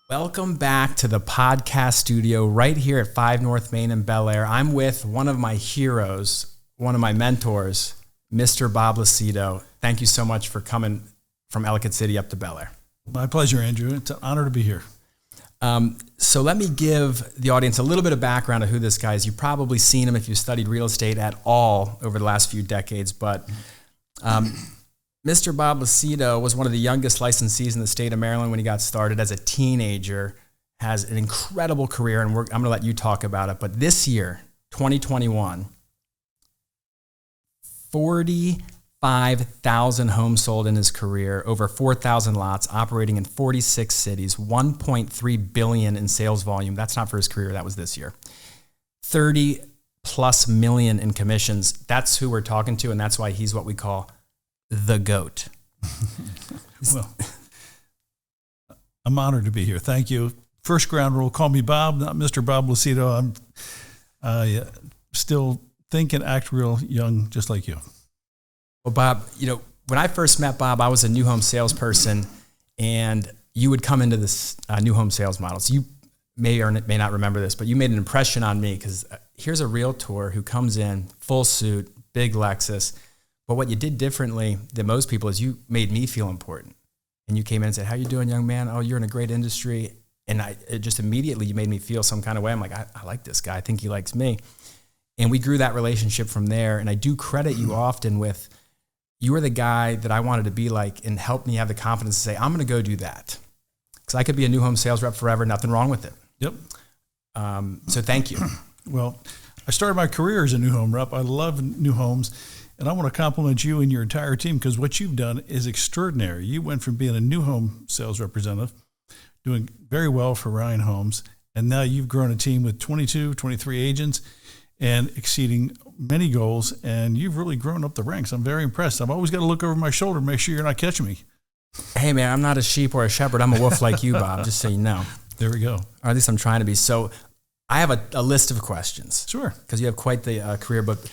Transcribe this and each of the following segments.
Welcome back to the podcast studio right here at 5 North Main in Bel Air. I'm with one of my heroes, one of my mentors, Mr. Bob Lucido. Thank you so much for coming from Ellicott City up to Bel Air. My pleasure, Andrew. It's an honor to be here. So let me give the audience a little bit of background of who this guy is. You've probably seen him if you've studied real estate at all over the last few decades, but Mr. Bob Lucido was one of the youngest licensees in the state of Maryland when he got started as a teenager, has an incredible career, and I'm going to let you talk about it. But this year, 2021, 45,000 homes sold in his career, over 4,000 lots, operating in 46 cities, $1.3 billion in sales volume. That's not for his career, that was this year. 30 plus million in commissions. That's who we're talking to, and that's why he's what we call the GOAT. Well, I'm honored to be here. Thank you. First ground rule, call me Bob, not Mr. Bob Lucido. I still think and act real young, just like you. Well, Bob, when I first met Bob, I was a new home salesperson, and you would come into this new home sales models. You may or may not remember this, but you made an impression on me because here's a realtor who comes in full suit, big Lexus. But what you did differently than most people is you made me feel important. And you came in and said, "How you doing, young man? Oh, you're in a great industry." And it just immediately, you made me feel some kind of way. I'm like, I like this guy. I think he likes me. And we grew that relationship from there. And I do credit you often with, you were the guy that I wanted to be like and helped me have the confidence to say, I'm going to go do that. Because I could be a new home sales rep forever, nothing wrong with it. Yep. So thank you. Well, I started my career as a new home rep. I love new homes. And I want to compliment you and your entire team because what you've done is extraordinary. You went from being a new home sales representative, doing very well for Ryan Homes, and now you've grown a team with 22, 23 agents and exceeding many goals, and you've really grown up the ranks. I'm very impressed. I've always got to look over my shoulder to make sure you're not catching me. Hey, man, I'm not a sheep or a shepherd. I'm a wolf like you, Bob, just so you know. There we go. Or at least I'm trying to be. So I have a list of questions. Sure. Because you have quite the career, but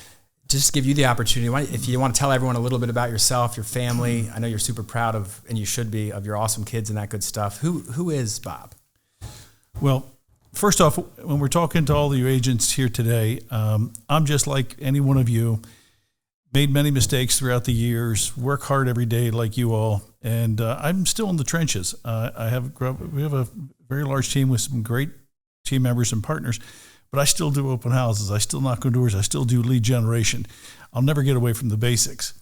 just give you the opportunity. If you want to tell everyone a little bit about yourself, your family. I know you're super proud of, and you should be, of your awesome kids and that good stuff. Who is Bob? Well, first off, when we're talking to all of your agents here today, I'm just like any one of you, made many mistakes throughout the years, work hard every day like you all, and I'm still in the trenches. We have a very large team with some great team members and partners, but I still do open houses. I still knock on doors. I still do lead generation. I'll never get away from the basics.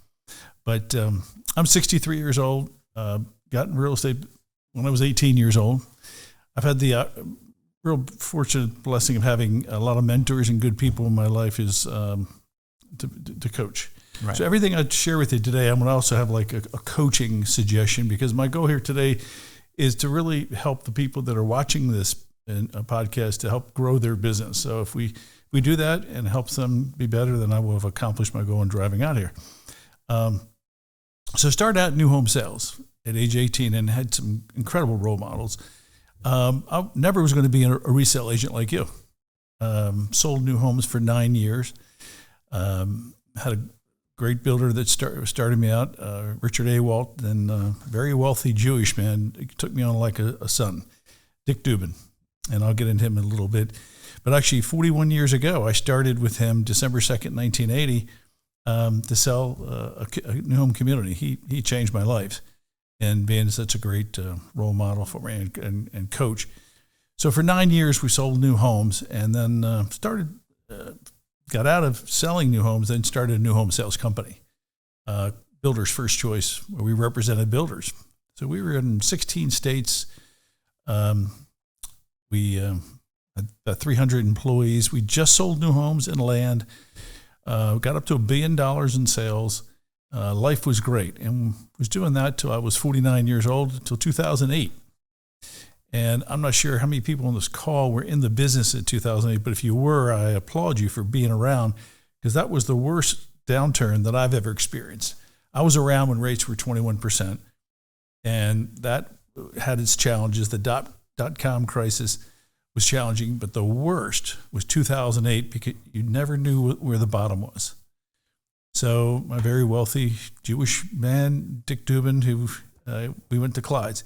But I'm 63 years old, got in real estate when I was 18 years old. I've had the real fortunate blessing of having a lot of mentors and good people in my life is to coach. Right. So everything I share with you today, I'm going to also have like a coaching suggestion because my goal here today is to really help the people that are watching this in a podcast to help grow their business. So if we do that and helps them be better, then I will have accomplished my goal in driving out here. So I started out in new home sales at age 18 and had some incredible role models. I never was going to be a resale agent like you. Sold new homes for 9 years. Had a great builder that started me out, Richard Awalt, and a very wealthy Jewish man. He took me on like a son, Dick Dubin. And I'll get into him in a little bit. But actually, 41 years ago, I started with him December 2nd, 1980, to sell a new home community. He changed my life and being such a great role model for me and coach. So for 9 years, we sold new homes and then got out of selling new homes, then started a new home sales company, Builders First Choice, where we represented builders. So we were in 16 states. We had about 300 employees. We just sold new homes and land, got up to $1 billion in sales. Life was great, and was doing that till I was 49 years old, until 2008. And I'm not sure how many people on this call were in the business in 2008, but if you were, I applaud you for being around because that was the worst downturn that I've ever experienced. I was around when rates were 21%, and that had its challenges. The dot-com crisis was challenging, but the worst was 2008 because you never knew where the bottom was. So my very wealthy Jewish man, Dick Dubin, who we went to Clyde's,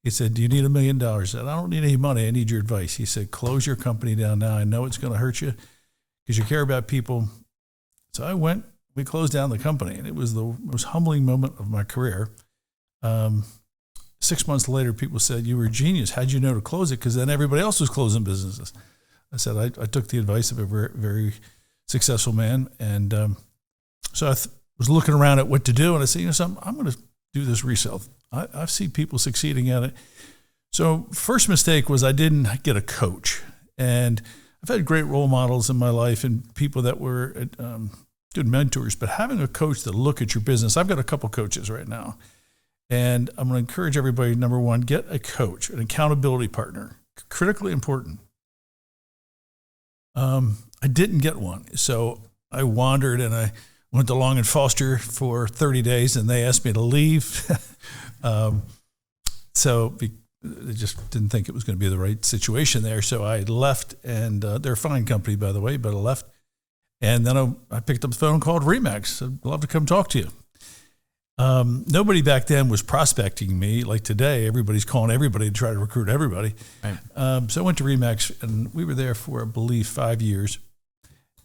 He said, "Do you need $1 million?" I said, "I don't need any money. I need your advice." He said, "Close your company down now. I know it's going to hurt you because you care about people." So I went. We closed down the company, and it was the most humbling moment of my career. 6 months later, people said, "You were a genius. How'd you know to close it?" Because then everybody else was closing businesses. I said, I took the advice of a very, very successful man. And so I was looking around at what to do. And I said, you know something, I'm going to do this resale. I've seen people succeeding at it. So first mistake was I didn't get a coach. And I've had great role models in my life and people that were good mentors. But having a coach to look at your business, I've got a couple coaches right now. And I'm going to encourage everybody, number one, get a coach, an accountability partner. Critically important. I didn't get one. So I wandered and I went to Long and Foster for 30 days and they asked me to leave. So they just didn't think it was going to be the right situation there. So I left, and they're a fine company, by the way, but I left. And then I picked up the phone and called Remax. I'd love to come talk to you. Nobody back then was prospecting me like today. Everybody's calling everybody to try to recruit everybody. Right. So I went to Remax, and we were there for, I believe, 5 years,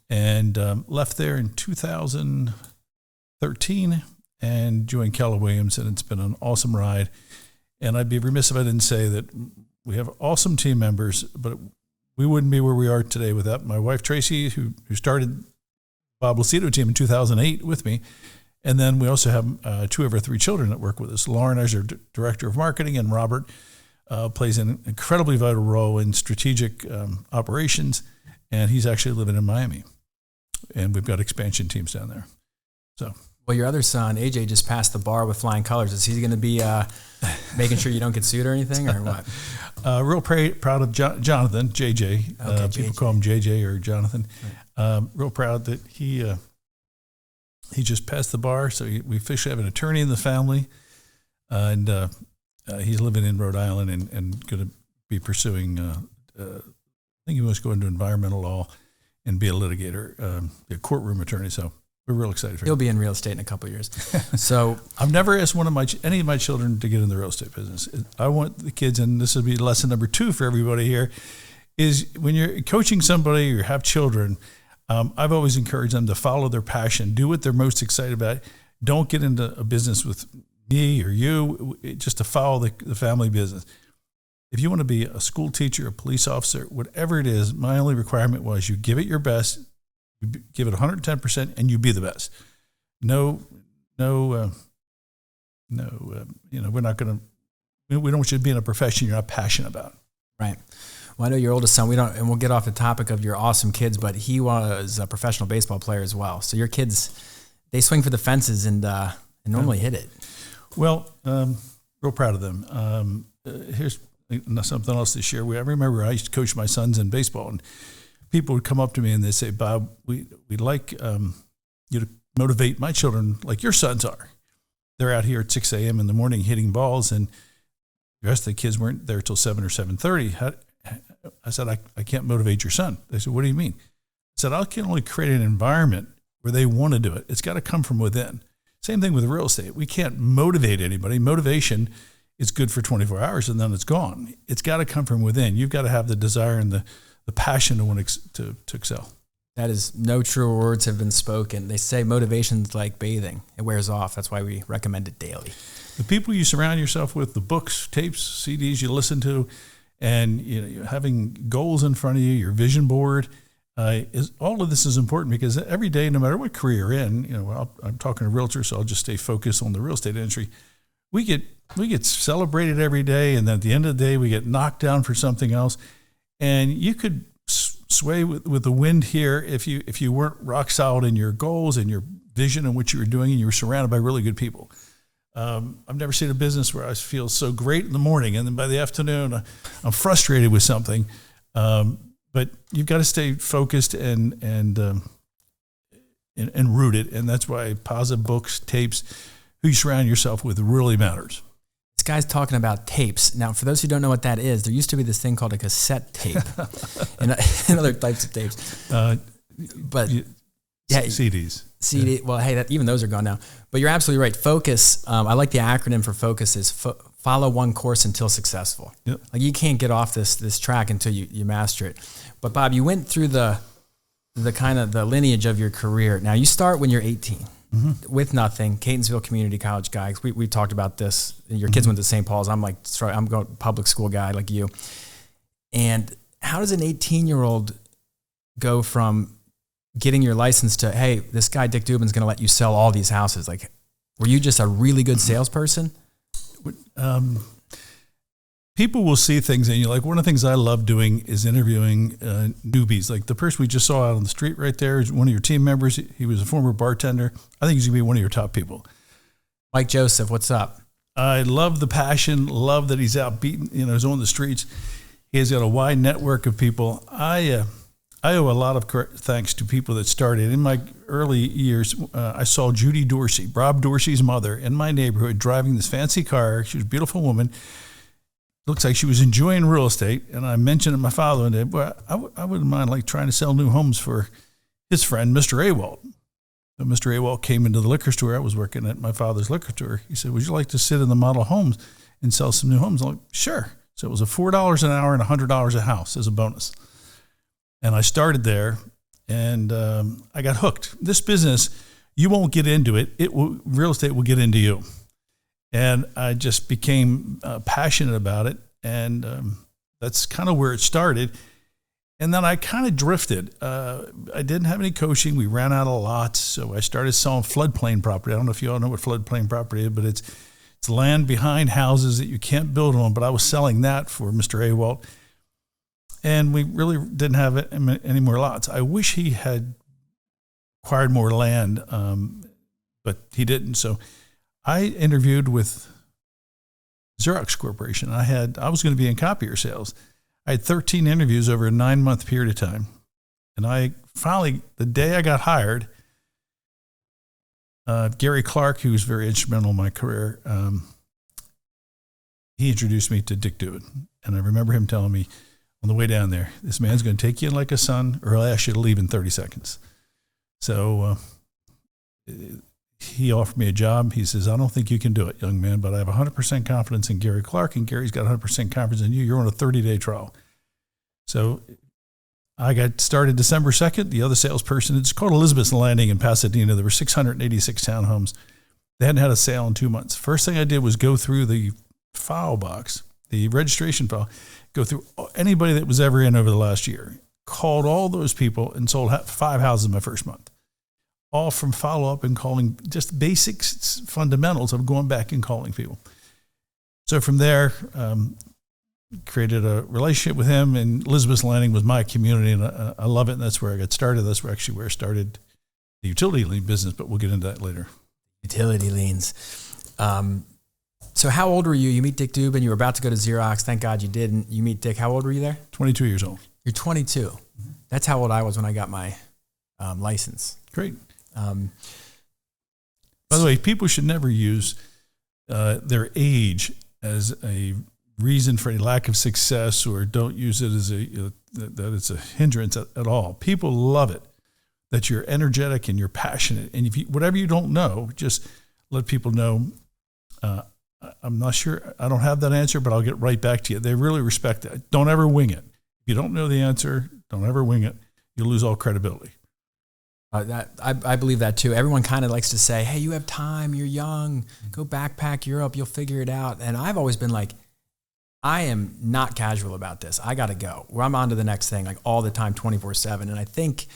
and left there in 2013 and joined Keller Williams, and it's been an awesome ride. And I'd be remiss if I didn't say that we have awesome team members, but we wouldn't be where we are today without my wife, Tracy, who started Bob Lucido team in 2008 with me. And then we also have 2 of our 3 children that work with us. Lauren is our director of marketing, and Robert plays an incredibly vital role in strategic operations, and he's actually living in Miami. And we've got expansion teams down there. So, well, your other son, AJ, just passed the bar with flying colors. Is he going to be making sure you don't get sued or anything, or what? Real proud of Jonathan, JJ. Okay, people call him JJ or Jonathan. Right. Real proud that he just passed the bar. So we officially have an attorney in the family, and he's living in Rhode Island and going to be pursuing, I think he wants to go into environmental law and be a litigator, be a courtroom attorney. So we're real excited for him. He'll be in real estate in a couple of years. So I've never asked any of my children to get in the real estate business. I want the kids, and this will be lesson number 2 for everybody here, is when you're coaching somebody or have children, I've always encouraged them to follow their passion, do what they're most excited about. Don't get into a business with me or you, just to follow the family business. If you want to be a school teacher, a police officer, whatever it is, my only requirement was you give it your best, you give it 110%, and you be the best. No, we're not going to. We don't want you to be in a profession you're not passionate about. Right. Well, I know your oldest son, and we'll get off the topic of your awesome kids, but he was a professional baseball player as well. So your kids, they swing for the fences and normally hit it. Well, real proud of them. Here's something else to share. I remember I used to coach my sons in baseball, and people would come up to me and they'd say, "Bob, we'd like you to motivate my children like your sons are. They're out here at 6 a.m. in the morning hitting balls, and the rest of the kids weren't there till 7 or 7:30. I said, I can't motivate your son. They said, "What do you mean?" I said, I can only create an environment where they want to do it. It's got to come from within. Same thing with real estate. We can't motivate anybody. Motivation is good for 24 hours and then it's gone. It's got to come from within. You've got to have the desire and the passion to want to excel. That is, no truer words have been spoken. They say motivation's like bathing. It wears off. That's why we recommend it daily. The people you surround yourself with, the books, tapes, CDs you listen to, and you're having goals in front of you, your vision board, is all of this is important, because every day, no matter what career you're in, I'm talking to realtors, so I'll just stay focused on the real estate industry. We get celebrated every day, and then at the end of the day, we get knocked down for something else. And you could sway with the wind here if you weren't rock solid in your goals and your vision and what you were doing, and you were surrounded by really good people. I've never seen a business where I feel so great in the morning, and then by the afternoon, I'm frustrated with something. But you've got to stay focused and rooted, and that's why positive books, tapes, who you surround yourself with really matters. This guy's talking about tapes. Now, for those who don't know what that is, there used to be this thing called a cassette tape and other types of tapes. CDs. CD. Yeah. Well, hey, even those are gone now. But you're absolutely right. Focus. I like the acronym for focus is follow one course until successful. Yep. Like you can't get off this track until you master it. But Bob, you went through the kind of the lineage of your career. Now you start when you're 18 with nothing. Catonsville Community College guy. We talked about this. Your kids went to St. Paul's. I'm going public school guy like you. And how does an 18-year-old go from getting your license to, hey, this guy Dick Dubin's going to let you sell all these houses? Like, were you just a really good salesperson? People will see things in you. Like one of the things I love doing is interviewing newbies. Like the person we just saw out on the street right there is one of your team members. He was a former bartender. I think he's going to be one of your top people. Mike Joseph, what's up? I love the passion, love that he's out beating, he's on the streets. He has got a wide network of people. I owe a lot of thanks to people that started. In my early years, I saw Judy Dorsey, Rob Dorsey's mother, in my neighborhood driving this fancy car. She was a beautiful woman. Looks like she was enjoying real estate. And I mentioned to my father one day, well, I wouldn't mind like trying to sell new homes for his friend, Mr. Awalt. So Mr. Awalt came into the liquor store. I was working at my father's liquor store. He said, would you like to sit in the model homes and sell some new homes? I'm like, sure. So it was a $4 an hour and $100 a house as a bonus. And I started there, and I got hooked. This business, you won't get into it. Real estate will get into you. And I just became passionate about it, and that's kind of where it started. And then I kind of drifted. I didn't have any coaching. We ran out of lots, so I started selling floodplain property. I don't know if you all know what floodplain property is, but it's land behind houses that you can't build on. But I was selling that for Mr. Awalt. And we really didn't have any more lots. I wish he had acquired more land, but he didn't. So I interviewed with Xerox Corporation. I was going to be in copier sales. I had 13 interviews over a 9-month period of time. And I finally, the day I got hired, Gary Clark, who was very instrumental in my career, he introduced me to Dick Dubin. And I remember him telling me, on the way down there, this man's going to take you in like a son, or I'll ask you to leave in 30 seconds. So he offered me a job. He says, I don't think you can do it, young man, but I have 100% confidence in Gary Clark, and Gary's got 100% confidence in you. You're on a 30-day trial. So I got started December 2nd. The other salesperson, it's called Elizabeth's Landing in Pasadena. There were 686 townhomes. They hadn't had a sale in 2 months. First thing I did was go through the file box, the registration file, go through anybody that was ever in over the last year, called all those people and sold 5 houses in my first month, all from follow-up and calling, just basics, fundamentals of going back and calling people. So from there, created a relationship with him, and Elizabeth's Landing was my community, and I love it, and that's where I got started. That's where I started the utility lien business, but we'll get into that later. Utility liens. So how old were you? You meet Dick Dubin. You were about to go to Xerox. Thank God you didn't. You meet Dick. How old were you there? 22 years old. You're 22. Mm-hmm. That's how old I was when I got my license. Great. By the way, people should never use their age as a reason for a lack of success, or don't use it as that it's a hindrance at all. People love it that you're energetic and you're passionate, and if whatever you don't know, just let people know. I'm not sure. I don't have that answer, but I'll get right back to you. They really respect that. Don't ever wing it. If you don't know the answer, don't ever wing it. You'll lose all credibility. I believe that too. Everyone kind of likes to say, hey, you have time, you're young, go backpack Europe, you'll figure it out. And I've always been like, I am not casual about this. I got to go. Or I'm on to the next thing, like all the time, 24/7. And I think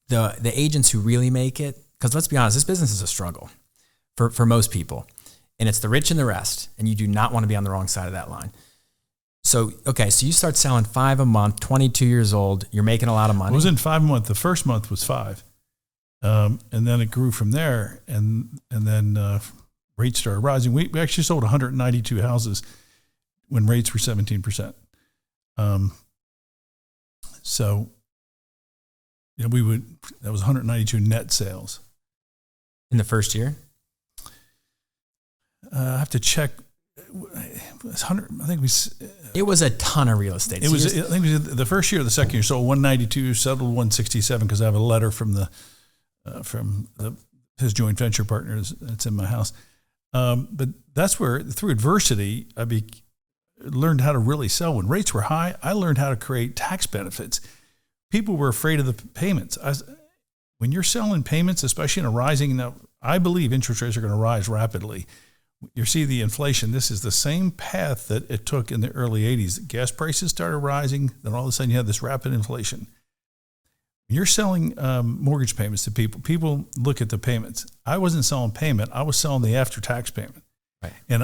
the agents who really make it, because let's be honest, this business is a struggle for most people. And it's the rich and the rest, and you do not want to be on the wrong side of that line. So, okay, so you start selling 5 a month, 22 years old, you're making a lot of money. It wasn't 5 a month. The first month was 5. And then it grew from there, and then rates started rising. We actually sold 192 houses when rates were 17%. So, that was 192 net sales. In the first year? I have to check. It was 100. I think it was a ton of real estate. I think it was the first year or the second year. So 192, settled 167 because I have a letter from his joint venture partners that's in my house. But that's where, through adversity, learned how to really sell. When rates were high, I learned how to create tax benefits. People were afraid of the payments. When you're selling payments, especially in a rising, now I believe interest rates are going to rise rapidly. You see the inflation. This is the same path that it took in the early 80s. Gas prices started rising. Then all of a sudden you have this rapid inflation. When you're selling mortgage payments to people, people look at the payments. I wasn't selling payment. I was selling the after-tax payment. Right. And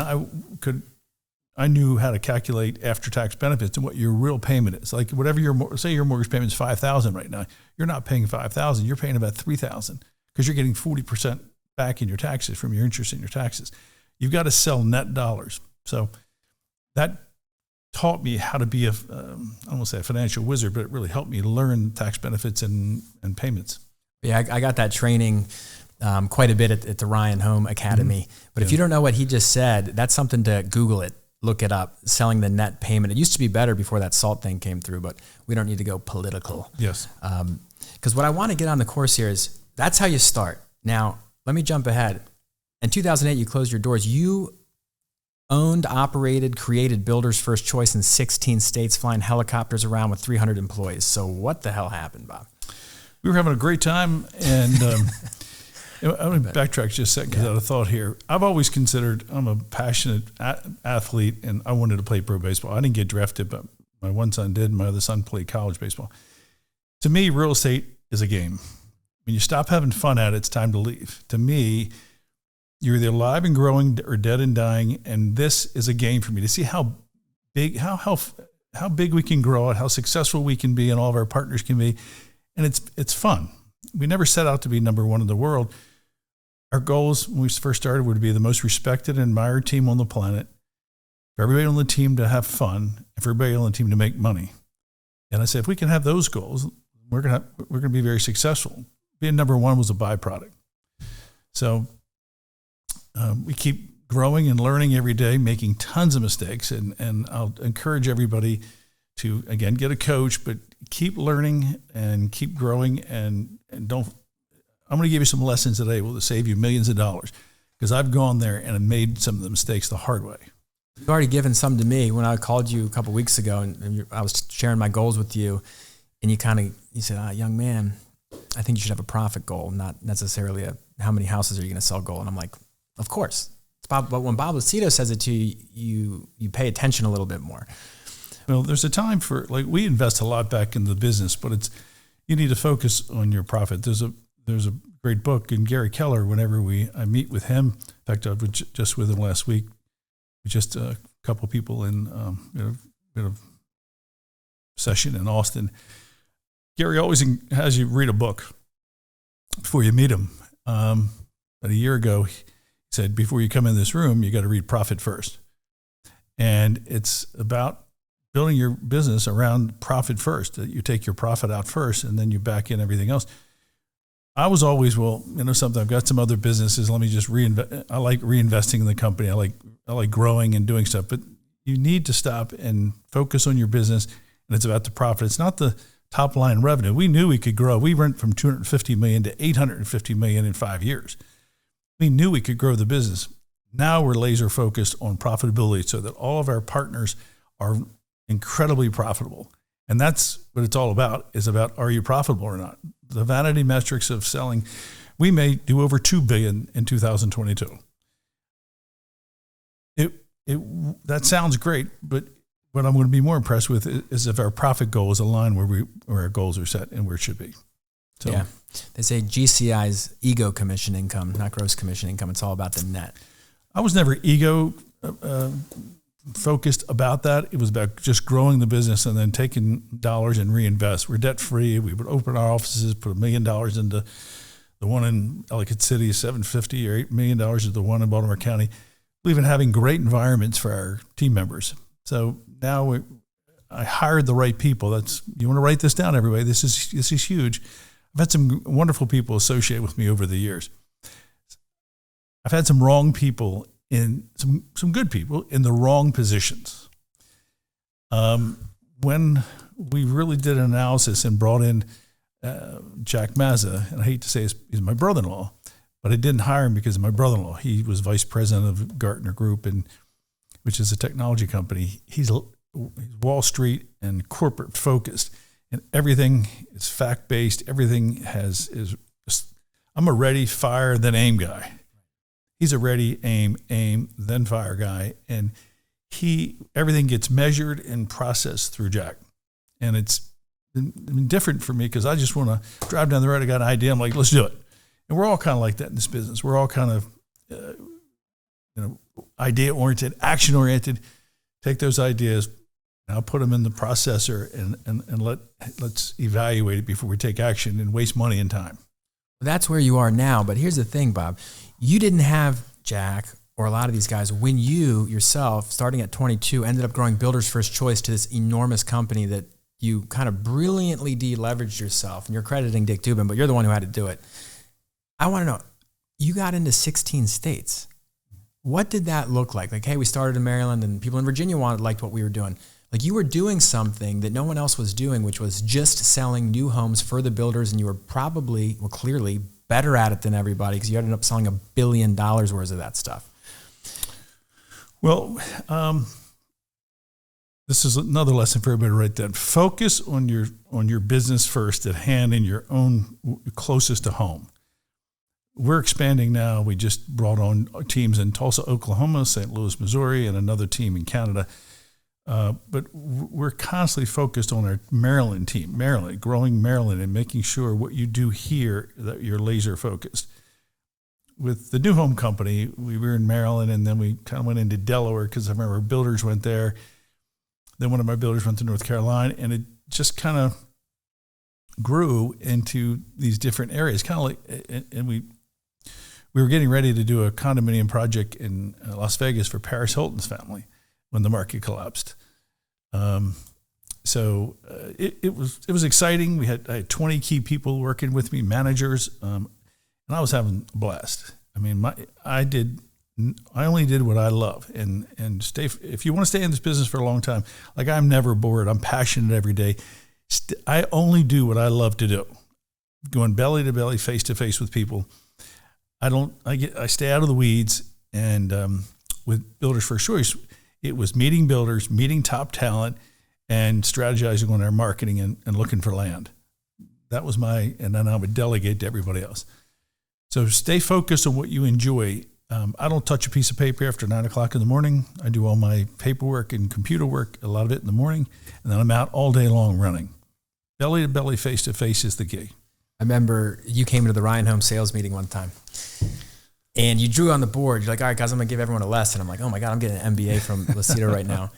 I knew how to calculate after-tax benefits and what your real payment is. Like whatever say your mortgage payment is $5,000 right now, you're not paying $5,000. You're paying about $3,000 because you're getting 40% back in your taxes from your interest in your taxes. You've got to sell net dollars. So that taught me how to be I don't want to say a financial wizard, but it really helped me learn tax benefits and payments. Yeah, I got that training quite a bit at the Ryan Home Academy. Mm-hmm. But if you don't know what he just said, that's something to Google it. Look it up, selling the net payment. It used to be better before that SALT thing came through, but we don't need to go political. Yes. Because what I want to get on the course here is that's how you start. Now, let me jump ahead. In 2008, you closed your doors. You owned, operated, created Builder's First Choice in 16 states, flying helicopters around with 300 employees. So what the hell happened, Bob? We were having a great time, and I'm going to backtrack just a second because I had a thought here. I've always considered I'm a passionate athlete, and I wanted to play pro baseball. I didn't get drafted, but my one son did, and my other son played college baseball. To me, real estate is a game. When you stop having fun at it, it's time to leave. To me, you're either alive and growing or dead and dying, and this is a game for me to see how big we can grow it, how successful we can be, and all of our partners can be, and it's fun. We never set out to be number one in the world. Our goals when we first started were to be the most respected and admired team on the planet, for everybody on the team to have fun, and for everybody on the team to make money. And I said, if we can have those goals, we're gonna be very successful. Being number one was a byproduct. So we keep growing and learning every day, making tons of mistakes, and I'll encourage everybody to, again, get a coach, but keep learning and keep growing, and don't. I'm going to give you some lessons today will save you millions of dollars, because I've gone there and I've made some of the mistakes the hard way. You've already given some to me when I called you a couple of weeks ago, and I was sharing my goals with you, and you said, young man, I think you should have a profit goal, not necessarily how many houses are you going to sell goal. And I'm like, of course. It's Bob, but when Bob Lucido says it to you, you pay attention a little bit more. Well, there's a time for, like, we invest a lot back in the business, but you need to focus on your profit. There's a great book, and Gary Keller, whenever I meet with him, in fact, I was just with him last week, just a couple of people in a session in Austin. Gary always has you read a book before you meet him. About a year ago, he said, before you come in this room, you got to read Profit First. And it's about building your business around profit first. You take your profit out first, and then you back in everything else. I was always, something, I've got some other businesses. Let me just reinvest. I like reinvesting in the company. I like growing and doing stuff, but you need to stop and focus on your business. And it's about the profit. It's not the top line revenue. We knew we could grow. We went from $250 million to $850 million in 5 years. We knew we could grow the business. Now we're laser focused on profitability so that all of our partners are incredibly profitable. And that's what it's all about, is about, are you profitable or not? The vanity metrics of selling, we may do over $2 billion in 2022. That sounds great, but what I'm going to be more impressed with is if our profit goal is aligned where our goals are set and where it should be. So, yeah. They say GCI's ego commission income, not gross commission income. It's all about the net. I was never ego focused about that. It was about just growing the business and then taking dollars and reinvest. We're debt free. We would open our offices, put $1 million into the one in Ellicott City, $750 or $8 million into the one in Baltimore County. We've been having great environments for our team members. So now I hired the right people. You want to write this down, everybody. This is huge. I've had some wonderful people associate with me over the years. I've had some wrong people in some good people in the wrong positions. When we really did an analysis and brought in Jack Mazza, and I hate to say he's my brother-in-law, but I didn't hire him because of my brother-in-law. He was vice president of Gartner Group, which is a technology company. He's Wall Street and corporate focused, and everything is fact-based. Everything is. I'm a ready, fire, then aim guy. He's a ready, aim, then fire guy, and everything gets measured and processed through Jack, and it's been different for me because I just want to drive down the road. I got an idea. I'm like, let's do it, and we're all kind of like that in this business. We're all kind of idea-oriented, action-oriented. Take those ideas, now put them in the processor, and let's evaluate it before we take action and waste money and time. That's where you are now. But here's the thing, Bob. You didn't have Jack or a lot of these guys when you yourself, starting at 22, ended up growing Builder's First Choice to this enormous company that you kind of brilliantly de-leveraged yourself. And you're crediting Dick Dubin, but you're the one who had to do it. I want to know, you got into 16 states. What did that look like? Like, hey, we started in Maryland and people in Virginia liked what we were doing. Like, you were doing something that no one else was doing, which was just selling new homes for the builders, and you were probably, well, clearly better at it than everybody because you ended up selling $1 billion worth of that stuff. Well, this is another lesson for everybody right then. Focus on your business first at hand and your own closest to home. We're expanding now. We just brought on teams in Tulsa, Oklahoma, St. Louis, Missouri, and another team in Canada. But we're constantly focused on our Maryland team, growing Maryland and making sure what you do here, that you're laser focused. With the new home company, we were in Maryland and then we kind of went into Delaware because I remember builders went there. Then one of my builders went to North Carolina, and it just kind of grew into these different areas. Kind of like, and we were getting ready to do a condominium project in Las Vegas for Paris Hilton's family when the market collapsed. So it was exciting. I had 20 key people working with me, managers, and I was having a blast. I mean, I only did what I love, and if you want to stay in this business for a long time, like, I'm never bored. I'm passionate every day. I only do what I love to do. Going belly to belly, face to face with people. I stay out of the weeds, and with Builders First Choice, it was meeting builders, meeting top talent, and strategizing on their marketing and looking for land. That was and then I would delegate to everybody else. So stay focused on what you enjoy. I don't touch a piece of paper after 9 o'clock in the morning. I do all my paperwork and computer work, a lot of it in the morning, and then I'm out all day long running. Belly to belly, face to face is the key. I remember you came to the Ryan Home sales meeting one time, and you drew on the board. You're like, all right, guys, I'm going to give everyone a lesson. I'm like, oh my God, I'm getting an MBA from Lucido right now.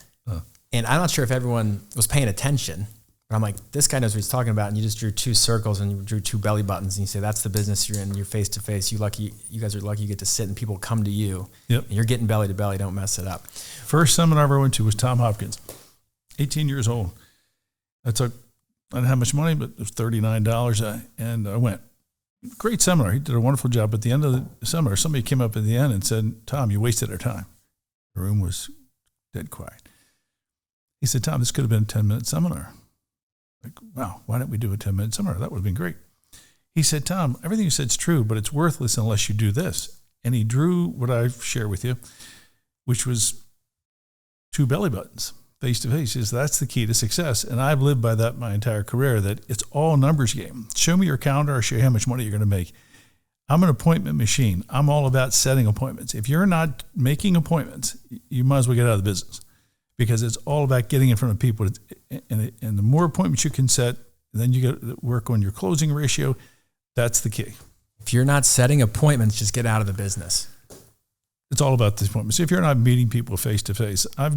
And I'm not sure if everyone was paying attention, but I'm like, this guy knows what he's talking about. And you just drew 2 circles and you drew 2 belly buttons. And you say, that's the business you're in. You're face to face. You guys are lucky you get to sit and people come to you. Yep. And you're getting belly to belly. Don't mess it up. First seminar I ever went to was Tom Hopkins, 18 years old. I didn't have much money, but it was $39. And I went. Great seminar. He did a wonderful job. At the end of the seminar, somebody came up at the end and said, Tom, you wasted our time. The room was dead quiet. He said, Tom, this could have been a 10-minute seminar. Like, wow, why didn't we do a 10-minute seminar? That would have been great. He said, Tom, everything you said is true, but it's worthless unless you do this. And he drew what I share with you, which was 2 belly buttons, face to face. He says, that's the key to success. And I've lived by that my entire career, that it's all a numbers game. Show me your calendar, I'll show you how much money you're going to make. I'm an appointment machine. I'm all about setting appointments. If you're not making appointments, you might as well get out of the business, because it's all about getting in front of people. And the more appointments you can set, then you get to work on your closing ratio. That's the key. If you're not setting appointments, just get out of the business. It's all about the appointments. If you're not meeting people face to face, I've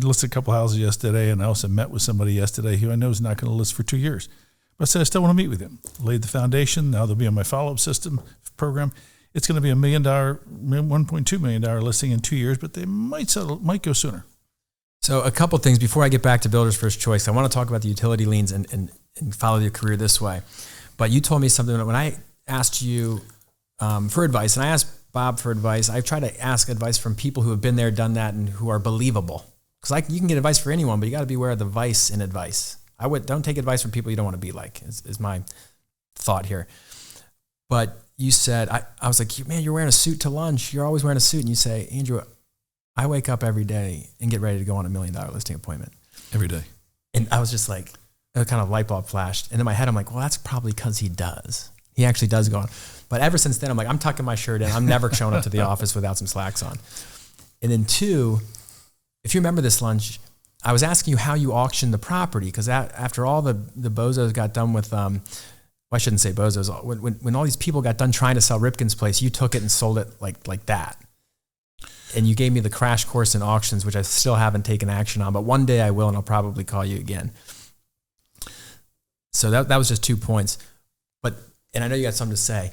listed a couple houses yesterday, and I also met with somebody yesterday who I know is not going to list for 2 years. But I said, I still want to meet with him. Laid the foundation. Now they'll be on my follow-up system program. It's going to be $1 million, $1.2 million listing in 2 years, but they might go sooner. So a couple things before I get back to Builders First Choice. I want to talk about the utility liens and follow your career this way. But you told me something when I asked you for advice, and I asked Bob for advice. I try to ask advice from people who have been there, done that, and who are believable. Because you can get advice for anyone, but you got to be aware of the vice in advice. Don't take advice from people you don't want to be like, is my thought here. But you said, I was like, man, you're wearing a suit to lunch. You're always wearing a suit. And you say, Andrew, I wake up every day and get ready to go on $1 million listing appointment. Every day. And I was just like, a kind of light bulb flashed. And in my head, I'm like, well, that's probably because he does. He actually does go on. But ever since then, I'm like, I'm tucking my shirt in. I'm never showing up to the office without some slacks on. And then 2, if you remember this lunch, I was asking you how you auctioned the property, because after all the bozos got done with, well, I shouldn't say bozos. When all these people got done trying to sell Ripken's place, you took it and sold it like that. And you gave me the crash course in auctions, which I still haven't taken action on, but one day I will, and I'll probably call you again. So that was just 2 points. And I know you got something to say.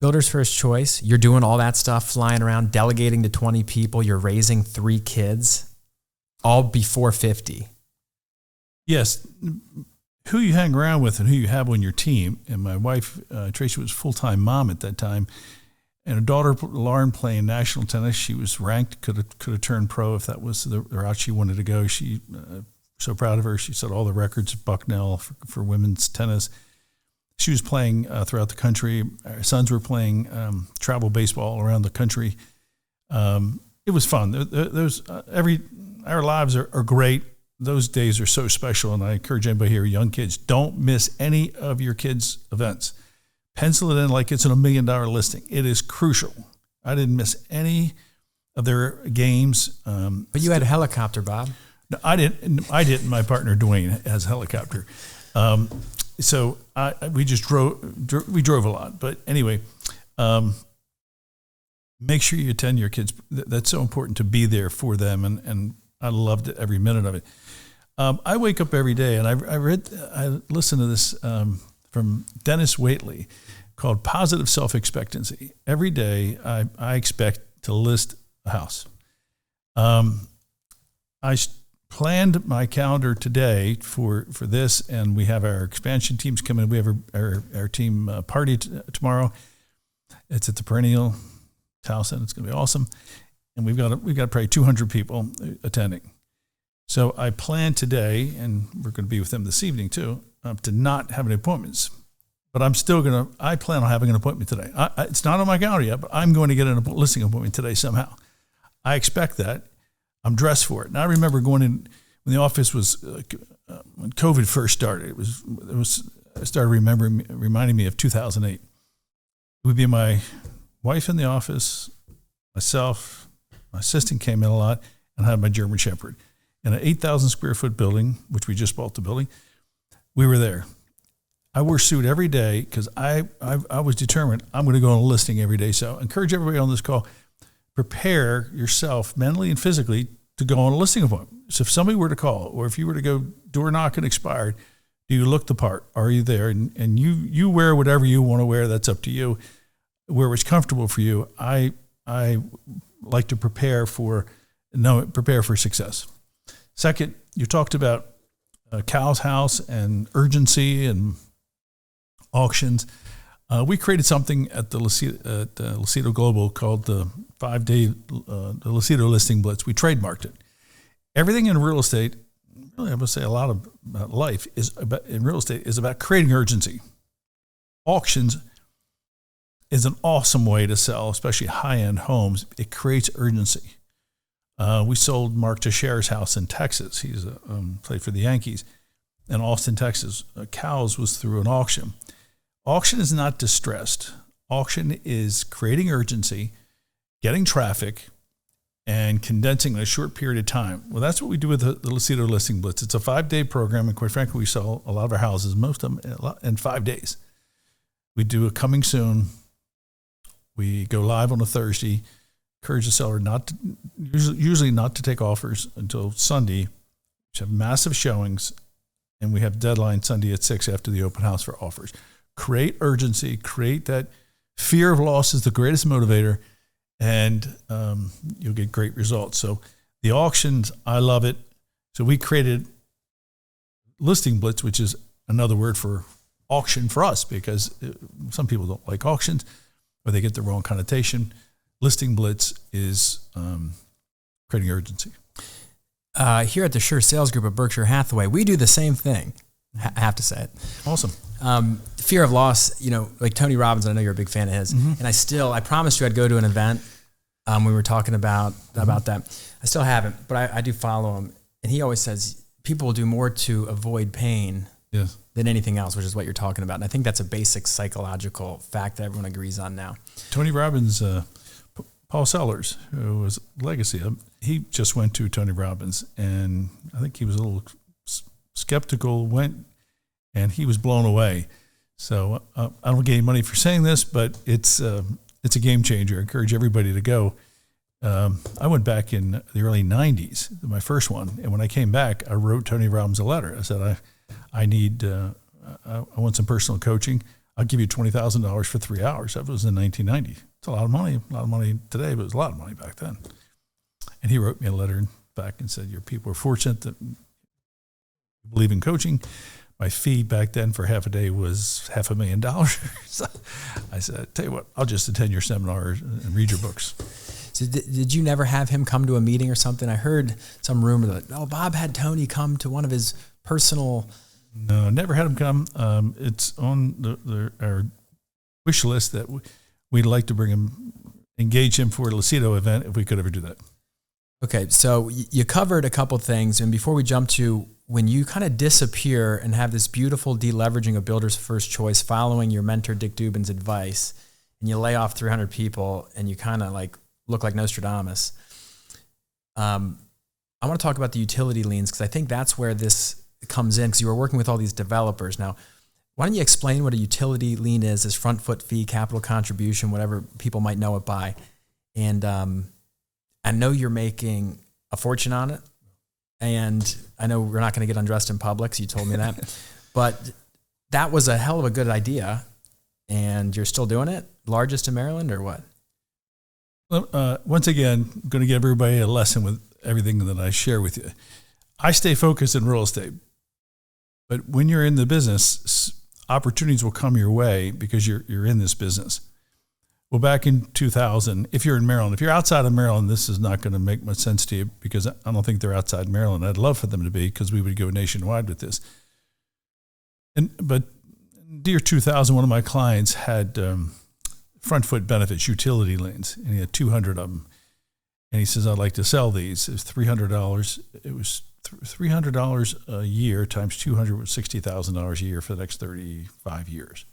Builder's first choice, you're doing all that stuff, flying around, delegating to 20 people, you're raising 3 kids, all before 50. Yes. Who you hang around with and who you have on your team. And my wife, Tracy, was a full-time mom at that time. And her daughter, Lauren, playing national tennis. She was ranked, could have turned pro if that was the route she wanted to go. She so proud of her. She set all the records at Bucknell for women's tennis. She was playing throughout the country. Our sons were playing travel baseball around the country. It was fun. Our lives are great. Those days are so special, and I encourage anybody here, young kids, don't miss any of your kids' events. Pencil it in like it's a $1 million listing. It is crucial. I didn't miss any of their games. But you had a helicopter, Bob. No, I didn't. My partner Dwayne has a helicopter. So we just drove a lot. But anyway, make sure you attend your kids. That's so important to be there for them. And I loved it, every minute of it. I wake up every day, and I listened to this from Dennis Waitley called Positive Self-Expectancy. Every day I expect to list a house. I planned my calendar today for this, and we have our expansion teams coming. We have our team party tomorrow. It's at the Perennial House, and it's going to be awesome. And we've got probably 200 people attending. So I plan today, and we're going to be with them this evening too, to not have any appointments. But I plan on having an appointment today. It's not on my calendar yet, but I'm going to get a listing appointment today somehow. I expect that. I'm dressed for it. And I remember going in when the office was, when COVID first started, it started reminding me of 2008. It would be my wife in the office, myself, my assistant came in a lot, and I had my German Shepherd. In an 8,000 square foot building, which we just bought the building, we were there. I wore a suit every day because I was determined I'm going to go on a listing every day. So I encourage everybody on this call, prepare yourself mentally and physically to go on a listing appointment. So if somebody were to call, or if you were to go door knocking expired, do you look the part? Are you there? And you wear whatever you want to wear. That's up to you. Wear what's comfortable for you. I like to prepare for success. Second, you talked about Cal's house and urgency and auctions. We created something at the Lucido Global called the 5-day the Lucido Listing Blitz. We trademarked it. Everything in real estate, really I must say a lot about life, in real estate is about creating urgency. Auctions is an awesome way to sell, especially high-end homes. It creates urgency. We sold Mark Teixeira's house in Texas. He's played for the Yankees in Austin, Texas. Cal's was through an auction. Auction is not distressed. Auction is creating urgency, getting traffic, and condensing in a short period of time. Well, that's what we do with the Lucido Listing Blitz. It's a 5-day program, and quite frankly, we sell a lot of our houses, most of them in 5 days. We do a coming soon. We go live on a Thursday. Encourage the seller usually not to take offers until Sunday, which have massive showings, and we have deadline Sunday at 6 after the open house for offers. Create urgency, create that fear of loss is the greatest motivator, and you'll get great results. So the auctions, I love it. So we created Listing Blitz, which is another word for auction for us, because some people don't like auctions or they get the wrong connotation. Listing Blitz is creating urgency. Here at the Sure Sales Group at Berkshire Hathaway, we do the same thing. I have to say it. Awesome. Fear of loss, like Tony Robbins, I know you're a big fan of his. And I promised you I'd go to an event. We were talking about that. I still haven't, but I do follow him. And he always says people will do more to avoid pain than anything else, which is what you're talking about. And I think that's a basic psychological fact that everyone agrees on now. Tony Robbins, Paul Sellers, who was Legacy, he just went to Tony Robbins, and I think he was a little skeptical, and he was blown away. So I don't get any money for saying this, but it's a game changer. I encourage everybody to go. I went back in the early 90s, my first one. And when I came back, I wrote Tony Robbins a letter. I said, I want some personal coaching. I'll give you $20,000 for 3 hours. That was in 1990. It's a lot of money today, but it was a lot of money back then. And he wrote me a letter back and said, your people are fortunate that believe in coaching. My fee back then for half a day was $500,000. So I said, tell you what, I'll just attend your seminars and read your books. So did you never have him come to a meeting or something? I heard some rumor that, Bob had Tony come to one of his personal... No, never had him come. It's on our wish list that we'd like to engage him for a Lucido event if we could ever do that. Okay, so you covered a couple things, and before we jump to when you kind of disappear and have this beautiful deleveraging of Builders First Choice following your mentor Dick Dubin's advice, and you lay off 300 people and you kind of like look like Nostradamus, I want to talk about the utility liens because I think that's where this comes in because you were working with all these developers. Now, why don't you explain what a utility lien is, as front foot fee, capital contribution, whatever people might know it by. And I know you're making a fortune on it. And I know we're not going to get undressed in public, so you told me that. But that was a hell of a good idea. And you're still doing it? Largest in Maryland or what? Well, once again, I'm going to give everybody a lesson with everything that I share with you. I stay focused in real estate. But when you're in the business, opportunities will come your way because you're in this business. Well, back in 2000, if you're in Maryland, if you're outside of Maryland, this is not going to make much sense to you because I don't think they're outside Maryland. I'd love for them to be because we would go nationwide with this. But year 2000, one of my clients had front foot benefits, utility liens, and he had 200 of them. And he says, I'd like to sell these. It was $300. It was $300 a year times 200 was $60,000 a year for the next 35 years,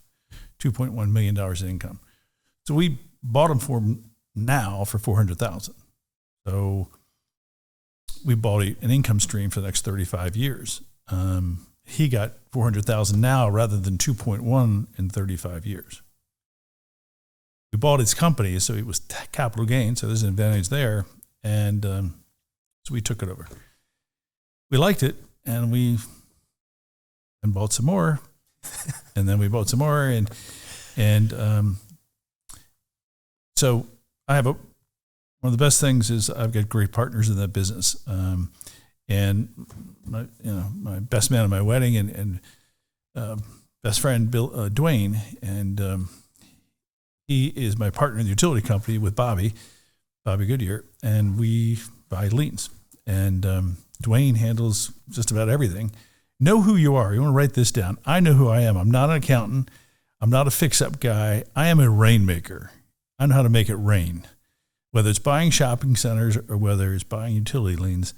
$2.1 million in income. So we bought them for now for $400,000. So we bought an income stream for the next 35 years. He got $400,000 now rather than 2.1 in 35 years. We bought his company, so it was capital gain. So there's an advantage there. And so we took it over. We liked it, and we bought some more, and then we bought some more, and so I have one of the best things is I've got great partners in that business, and my best man at my wedding and best friend Bill Dwayne, and he is my partner in the utility company with Bobby Goodyear, and we buy liens, and Dwayne handles just about everything. Know who you are. You want to write this down. I know who I am. I'm not an accountant. I'm not a fix-up guy. I am a rainmaker. I know how to make it rain, whether it's buying shopping centers or whether it's buying utility liens,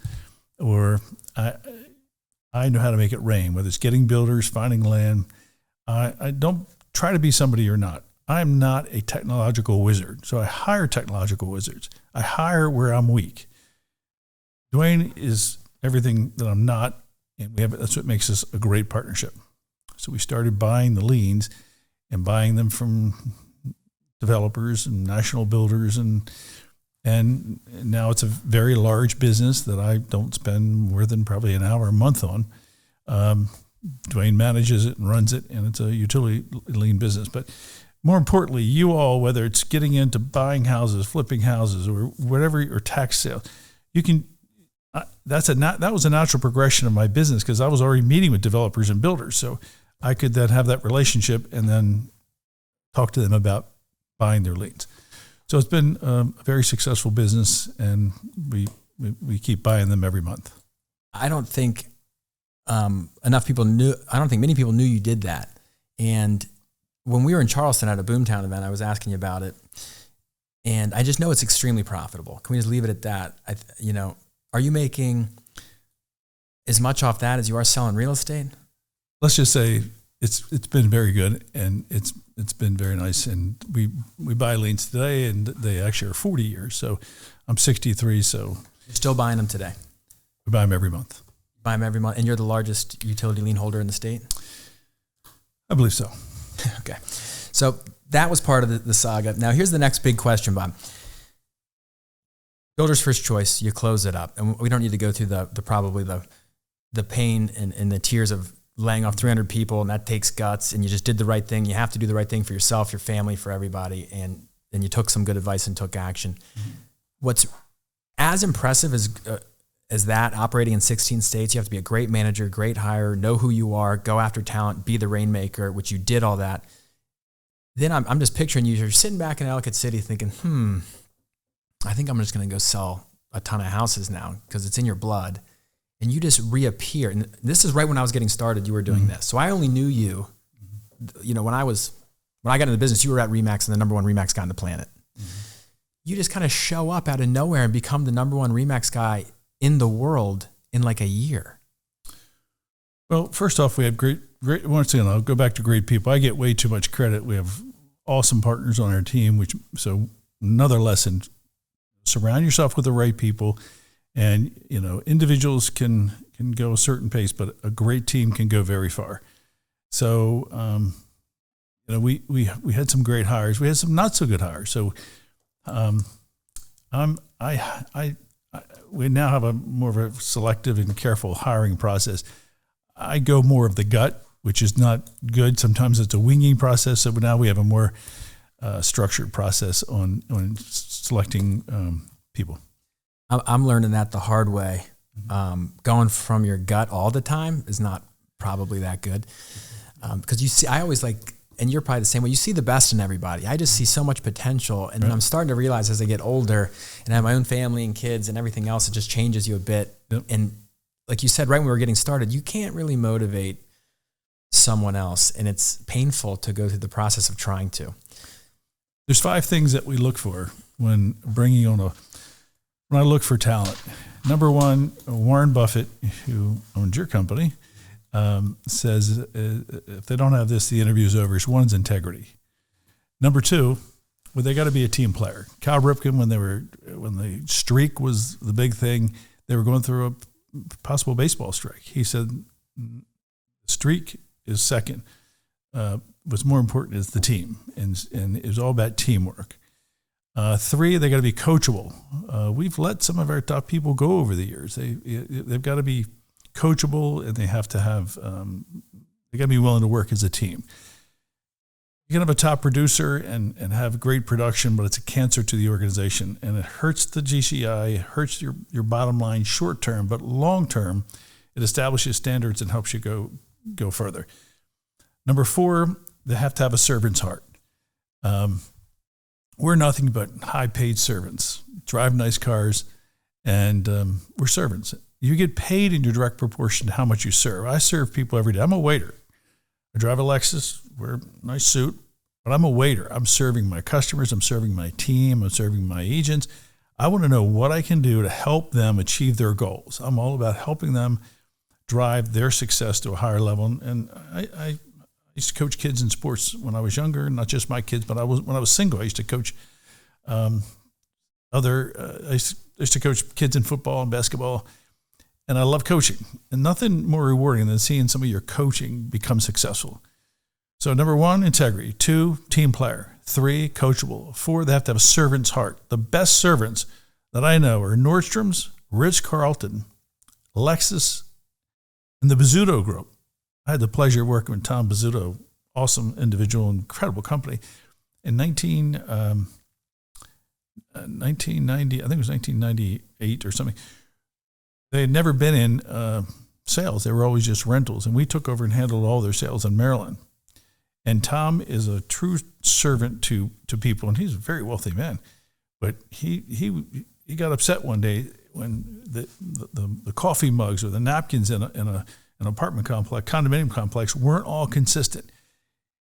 or I know how to make it rain, whether it's getting builders, finding land. I don't try to be somebody you're not. I'm not a technological wizard, so I hire technological wizards. I hire where I'm weak. Dwayne is everything that I'm not, and that's what makes us a great partnership. So we started buying the liens and buying them from developers and national builders, and now it's a very large business that I don't spend more than probably an hour a month on. Dwayne manages it and runs it, and it's a utility lien business. But more importantly, you all, whether it's getting into buying houses, flipping houses, or whatever, or tax sales, you can. That was a natural progression of my business because I was already meeting with developers and builders, so I could then have that relationship and then talk to them about buying their liens. So it's been a very successful business, and we keep buying them every month. I don't think enough people knew. I don't think many people knew you did that. And when we were in Charleston at a Boomtown event, I was asking you about it, and I just know it's extremely profitable. Can we just leave it at that? Are you making as much off that as you are selling real estate? Let's just say it's been very good, and it's been very nice. And we buy liens today, and they actually are 40 years. So I'm 63, so you're still buying them today. We buy them every month. Buy them every month, and you're the largest utility lien holder in the state? I believe so. Okay. So that was part of the saga. Now here's the next big question, Bob. Builder's first choice, you close it up. And we don't need to go through the pain and the tears of laying off 300 people, and that takes guts, and you just did the right thing. You have to do the right thing for yourself, your family, for everybody. And then you took some good advice and took action. Mm-hmm. What's as impressive as that, operating in 16 states, you have to be a great manager, great hire, know who you are, go after talent, be the rainmaker, which you did all that. Then I'm just picturing you're sitting back in Ellicott City thinking, I think I'm just going to go sell a ton of houses now because it's in your blood. And you just reappear. And this is right when I was getting started, you were doing this. So I only knew you, when I got into the business, you were at RE/MAX and the number one RE/MAX guy on the planet. Mm-hmm. You just kind of show up out of nowhere and become the number one RE/MAX guy in the world in like a year. Well, first off, we have great, once again, I'll go back to great people. I get way too much credit. We have awesome partners on our team, so another lesson, surround yourself with the right people. And, individuals can go a certain pace, but a great team can go very far. So, we had some great hires. We had some not so good hires. So, we now have a more of a selective and careful hiring process. I go more of the gut, which is not good. Sometimes it's a winging process. So now we have a more structured process on selecting people. I'm learning that the hard way. Going from your gut all the time is not probably that good. Because I always and you're probably the same way, you see the best in everybody. I just see so much potential. And then I'm starting to realize as I get older and I have my own family and kids and everything else, it just changes you a bit. Yep. And like you said, right when we were getting started, you can't really motivate someone else. And it's painful to go through the process of trying to. There's 5 things that we look for when bringing on when I look for talent. Number 1, Warren Buffett, who owns your company, says if they don't have this, the interview's over. So 1's integrity. Number 2, they got to be a team player. Cal Ripken, when the streak was the big thing, they were going through a possible baseball strike. He said, streak is second. What's more important is the team, and it was all about teamwork. 3, they got to be coachable. We've let some of our top people go over the years. They've got to be coachable, and they have to have they got to be willing to work as a team. You can have a top producer and have great production, but it's a cancer to the organization, and it hurts the GCI, it hurts your bottom line short term, but long term, it establishes standards and helps you go further. Number 4, they have to have a servant's heart. We're nothing but high-paid servants, drive nice cars, and we're servants. You get paid in your direct proportion to how much you serve. I serve people every day. I'm a waiter. I drive a Lexus, wear a nice suit, but I'm a waiter. I'm serving my customers. I'm serving my team. I'm serving my agents. I want to know what I can do to help them achieve their goals. I'm all about helping them drive their success to a higher level. And I used to coach kids in sports when I was younger, not just my kids, but when I was single, I used to coach I used to coach kids in football and basketball, and I love coaching. And nothing more rewarding than seeing some of your coaching become successful. So number 1, integrity. 2, team player. 3, coachable. 4, they have to have a servant's heart. The best servants that I know are Nordstrom's, Ritz-Carlton, Lexus, and the Bizzuto Group. I had the pleasure of working with Tom Bizzuto, awesome individual, incredible company. In 1990, I think it was 1998 or something, they had never been in sales. They were always just rentals. And we took over and handled all their sales in Maryland. And Tom is a true servant to people, and he's a very wealthy man. But he got upset one day when the coffee mugs or the napkins in an apartment complex, condominium complex, weren't all consistent.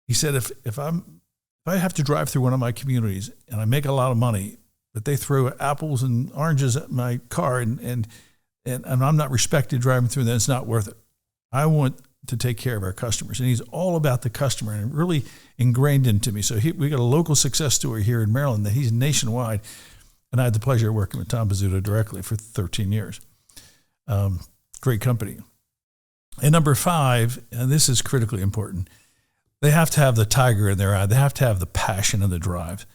He said, if I have to drive through one of my communities and I make a lot of money, but they throw apples and oranges at my car and I'm not respected driving through, then it's not worth it. I want to take care of our customers. And he's all about the customer and really ingrained into me. So we got a local success story here in Maryland that he's nationwide. And I had the pleasure of working with Tom Bizzuto directly for 13 years. Great company. And number 5, and this is critically important, they have to have the tiger in their eye. They have to have the passion and the drive.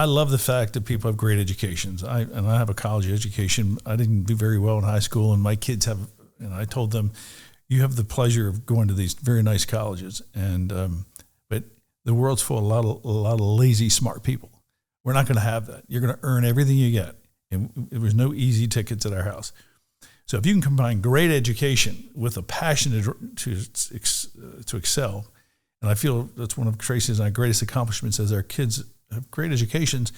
I love the fact that people have great educations. I have a college education. I didn't do very well in high school, and my kids have. And I told them, you have the pleasure of going to these very nice colleges, but the world's full of a lot of lazy, smart people. We're not going to have that. You're going to earn everything you get, and there was no easy tickets at our house. So if you can combine great education with a passion to excel, and I feel that's one of Tracy's and our greatest accomplishments as our kids have great educations,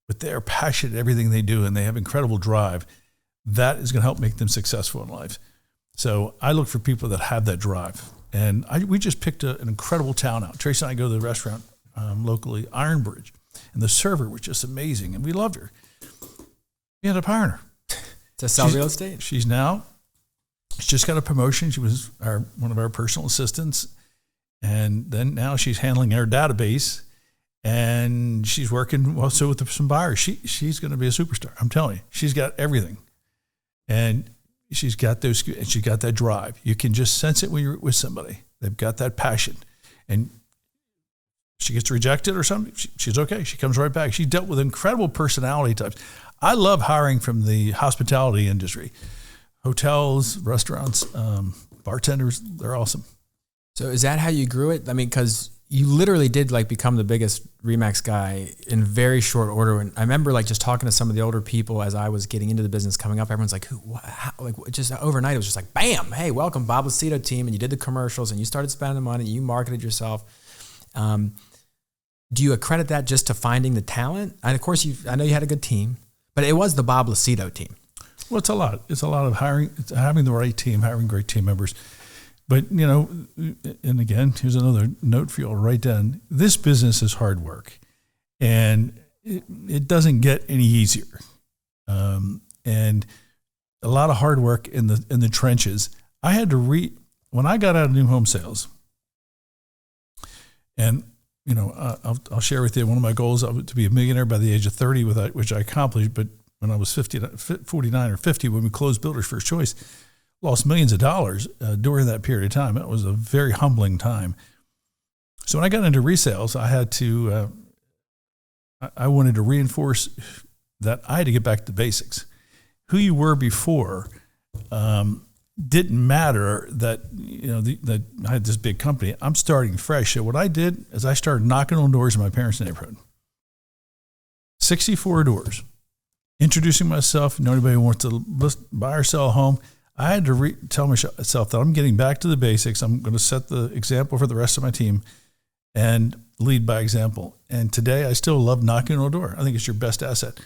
but they're passionate at everything they do and they have incredible drive, that is going to help make them successful in life. So I look for people that have that drive. And we just picked an incredible town out. Tracy and I go to the restaurant locally, Ironbridge, and the server was just amazing, and we loved her. We ended up hiring her. To sell real estate? She's just got a promotion. She was one of our personal assistants. And then now she's handling our database, and she's working also with some buyers. She's going to be a superstar. I'm telling you, she's got everything, and she's got that drive. You can just sense it when you're with somebody. They've got that passion, and she gets rejected or something, she's okay. She comes right back. She dealt with incredible personality types. I love hiring from the hospitality industry, hotels, restaurants, bartenders. They're awesome. So is that how you grew it? I mean, because you literally did become the biggest RE/MAX guy in very short order. And I remember just talking to some of the older people as I was getting into the business coming up. Everyone's like, "Who? What, how?" Just overnight, it was just like, bam, hey, welcome, Bob Lucido team. And you did the commercials and you started spending money. You marketed yourself. Do you accredit that just to finding the talent? And of course, I know you had a good team, but it was the Bob Lucido team. Well, it's a lot. It's a lot of having the right team, having great team members. But, and again, here's another note for you all to write down. This business is hard work, and it doesn't get any easier. And a lot of hard work in the trenches. I had to when I got out of new home sales, and, I'll share with you one of my goals to be a millionaire by the age of 30, which I accomplished. But when I was 49 or 50, when we closed Builder's First Choice, lost millions of dollars during that period of time. It was a very humbling time. So when I got into resales, I had to, I wanted to reinforce that I had to get back to basics. Who you were before didn't matter. That that I had this big company. I'm starting fresh. So what I did is I started knocking on doors in my parents' neighborhood. 64 doors, introducing myself. Anybody who wants to buy or sell a home. I had to tell myself that I'm getting back to the basics. I'm going to set the example for the rest of my team and lead by example. And today I still love knocking on a door. I think it's your best asset.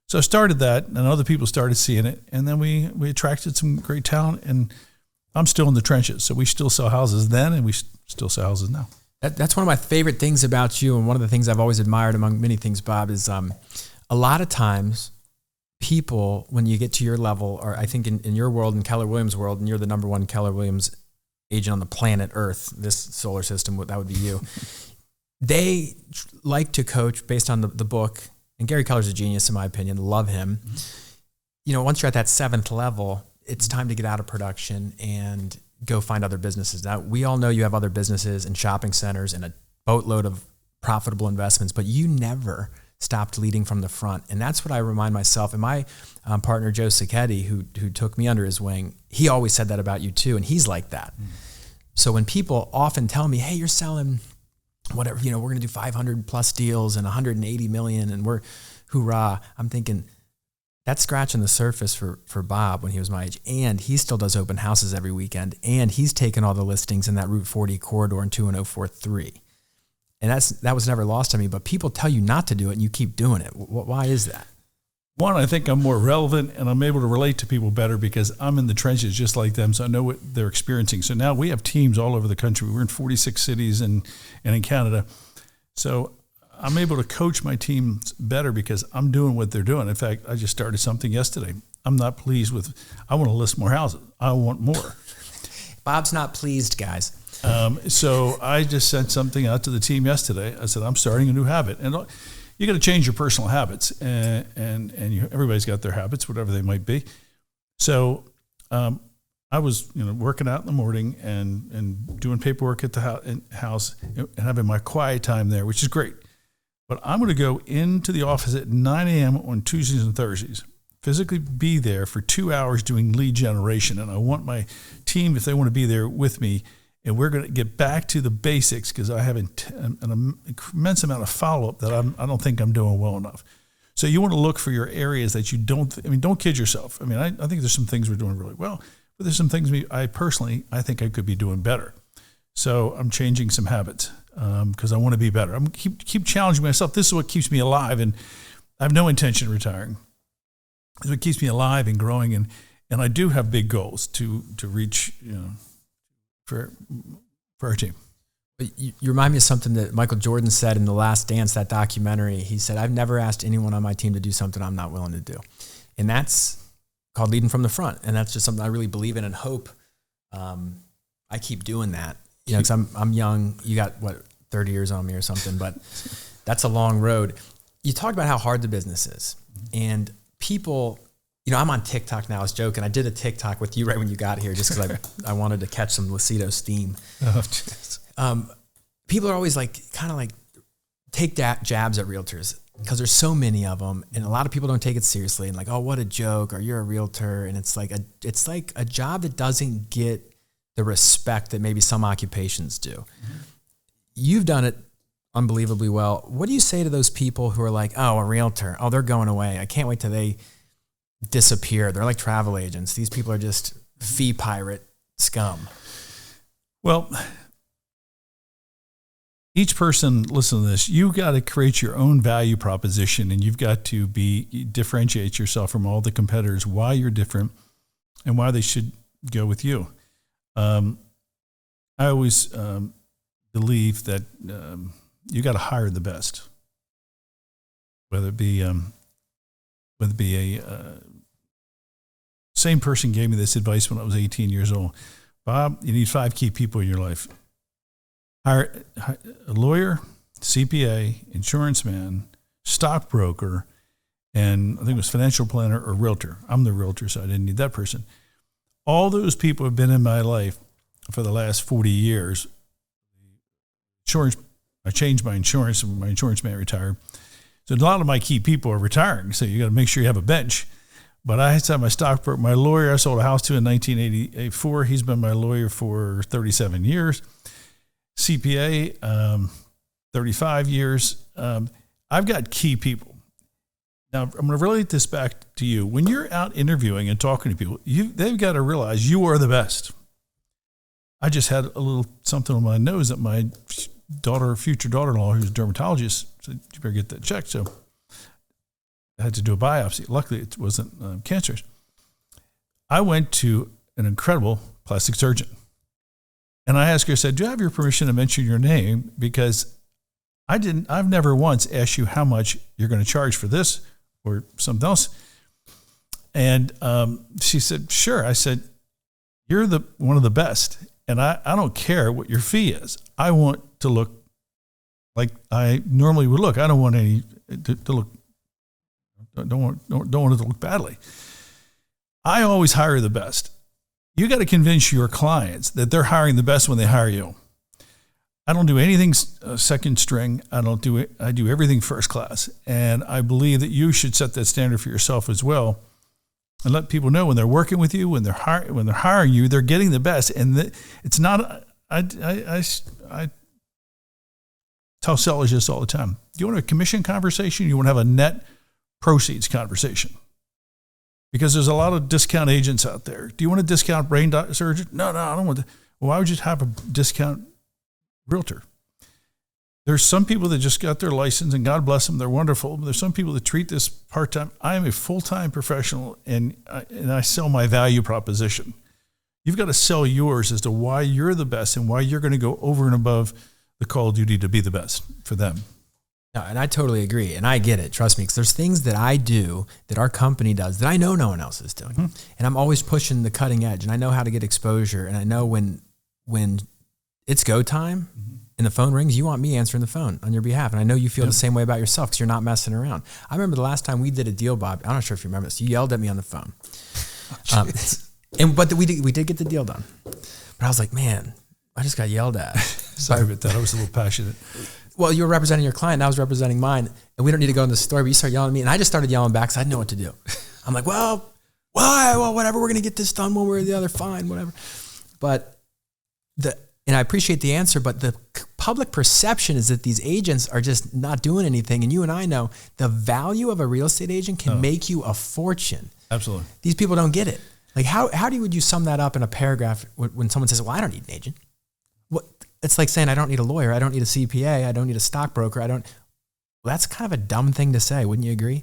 So I started that, and other people started seeing it. And then we attracted some great talent, and I'm still in the trenches. So we still sell houses then, and we still sell houses now. That's one of my favorite things about you. And one of the things I've always admired among many things, Bob, is a lot of times people, when you get to your level, or I think in your world, in Keller Williams' world, and you're the number one Keller Williams agent on the planet Earth, this solar system, that would be you. They like to coach based on the book, and Gary Keller's a genius in my opinion, love him. Once you're at that 7th level, it's time to get out of production and go find other businesses. Now, we all know you have other businesses and shopping centers and a boatload of profitable investments, but you never stopped leading from the front. And that's what I remind myself. And my partner, Joe Sacchetti, who took me under his wing, he always said that about you too. And he's like that. So when people often tell me, hey, you're selling whatever, we're going to do 500 plus deals and 180 million and we're hoorah, I'm thinking that's scratching the surface for Bob when he was my age. And he still does open houses every weekend. And he's taken all the listings in that Route 40 corridor in 21043. And that was never lost on me, but people tell you not to do it and you keep doing it. Why is that? One, I think I'm more relevant and I'm able to relate to people better because I'm in the trenches just like them, so I know what they're experiencing. So now we have teams all over the country. We're in 46 cities and in Canada. So I'm able to coach my teams better because I'm doing what they're doing. In fact, I just started something yesterday. I'm not pleased with, I want to list more houses. I want more. Bob's not pleased, guys. So I just sent something out to the team yesterday. I said, I'm starting a new habit. And you got to change your personal habits, and everybody's got their habits, whatever they might be. So I was working out in the morning and doing paperwork at the house and having my quiet time there, which is great. But I'm going to go into the office at 9 a.m. on Tuesdays and Thursdays, physically be there for 2 hours doing lead generation. And I want my team, if they want to be there with me, and we're going to get back to the basics because I have an immense amount of follow-up that I don't think I'm doing well enough. So you want to look for your areas that you don't kid yourself. I think there's some things we're doing really well, but there's some things I think I could be doing better. So I'm changing some habits because I want to be better. I'm keep challenging myself. This is what keeps me alive, and I have no intention of retiring. It's what keeps me alive and growing, and I do have big goals to reach, for our team. You remind me of something that Michael Jordan said in The Last Dance, that documentary. He said, I've never asked anyone on my team to do something I'm not willing to do. And that's called leading from the front. And that's just something I really believe in and hope I keep doing that. Because I'm young. You got, 30 years on me or something, but that's a long road. You talked about how hard the business is. And people... I'm on TikTok now. I was joking. I did a TikTok with you right when you got here just because I wanted to catch some Lucido steam. People are always take jabs at realtors because there's so many of them, and a lot of people don't take it seriously and oh, what a joke, or you're a realtor. And it's like a job that doesn't get the respect that maybe some occupations do. Mm-hmm. You've done it unbelievably well. What do you say to those people who are like, oh, a realtor, oh, they're going away. I can't wait till they disappear. They're like travel agents. These people are just fee pirate scum. Well, each person, listen to this, you got to create your own value proposition, and you've got to differentiate yourself from all the competitors, why you're different and why they should go with you. I always believe that you got to hire the best, whether it be a same person gave me this advice when I was 18 years old. Bob, you need 5 key people in your life. Hire a lawyer, CPA, insurance man, stockbroker, and I think it was financial planner or realtor. I'm the realtor, so I didn't need that person. All those people have been in my life for the last 40 years. I changed my insurance when my insurance man retired. So a lot of my key people are retiring, so you got to make sure you have a bench. But I had my stockbroker, my lawyer I sold a house to in 1984. He's been my lawyer for 37 years. CPA, 35 years. I've got key people. Now, I'm going to relate this back to you. When you're out interviewing and talking to people, they've got to realize you are the best. I just had a little something on my nose that my future daughter-in-law, who's a dermatologist, said, you better get that checked. So I had to do a biopsy. Luckily, it wasn't cancerous. I went to an incredible plastic surgeon. And I asked her, I said, do I have your permission to mention your name? Because I've never once asked you how much you're going to charge for this or something else. And she said, sure. I said, you're one of the best. And I don't care what your fee is. I want to look like I normally would look. I don't want to look. Don't want it to look badly. I always hire the best. You got to convince your clients that they're hiring the best when they hire you. I don't do anything second string. I do everything first class. And I believe that you should set that standard for yourself as well, and let people know when they're working with you, when they're hiring you, they're getting the best. And it's not. I tell sellers this all the time. Do you want a commission conversation? You want to have a net proceeds conversation? Because there's a lot of discount agents out there. Do you want a discount brain surgeon? No, I don't want to. Well, why would you have a discount realtor? There's some people that just got their license, and God bless them, they're wonderful. But there's some people that treat this part-time. I am a full-time professional, and I sell my value proposition. You've got to sell yours as to why you're the best and why you're going to go over and above the call of duty to be the best for them. No, and I totally agree. And I get it. Trust me, because there's things that I do that our company does that I know no one else is doing. Mm-hmm. And I'm always pushing the cutting edge, and I know how to get exposure. And I know when it's go time, mm-hmm. and the phone rings, you want me answering the phone on your behalf. And I know you feel the same way about yourself because you're not messing around. I remember the last time we did a deal, Bob. I'm not sure if you remember this. You yelled at me on the phone. But we did get the deal done. But I was like, man, I just got yelled at. Sorry about that. I was a little passionate. Well, you were representing your client, and I was representing mine. And we don't need to go into the story, but you started yelling at me. And I just started yelling back because I didn't know what to do. I'm like, well, why? Well, whatever. We're going to get this done one way or the other. Fine, whatever. But and I appreciate the answer, but the public perception is that these agents are just not doing anything. And you and I know the value of a real estate agent can make you a fortune. Absolutely. These people don't get it. Like how would you sum that up in a paragraph when someone says, well, I don't need an agent? What? It's like saying, I don't need a lawyer. I don't need a CPA. I don't need a stockbroker. Well, that's kind of a dumb thing to say. Wouldn't you agree?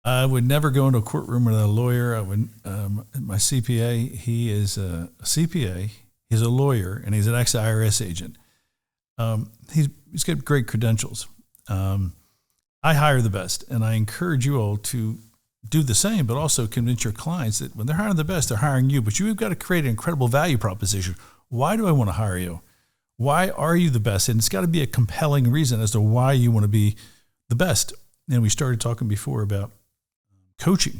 I would never go into a courtroom without a lawyer. I would, my CPA, he is a CPA. He's a lawyer, and he's an ex-IRS agent. He's got great credentials. I hire the best, and I encourage you all to do the same, but also convince your clients that when they're hiring the best, they're hiring you. But you've got to create an incredible value proposition. Why do I want to hire you? Why are you the best? And it's got to be a compelling reason as to why you want to be the best. And we started talking before about coaching.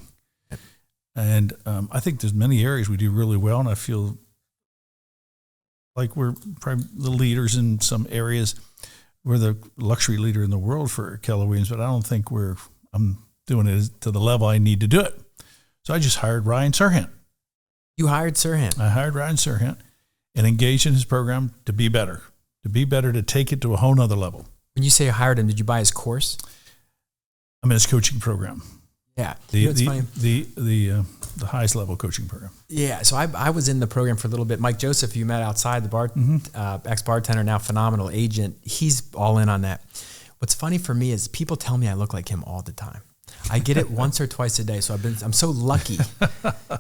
And I think there's many areas we do really well, and I feel like we're probably the leaders in some areas. We're the luxury leader in the world for Keller Williams, but I don't think I'm doing it to the level I need to do it. So I just hired Ryan Serhant. You hired Serhant? I hired Ryan Serhant and engaged in his program to be better, to take it to a whole nother level. When you say you hired him, did you buy his course? I'm in his coaching program. Yeah. The highest level coaching program. Yeah. So I was in the program for a little bit. Mike Joseph, you met outside, the ex-bartender, now phenomenal agent. He's all in on that. What's funny for me is people tell me I look like him all the time. I get it once or twice a day. So I'm so lucky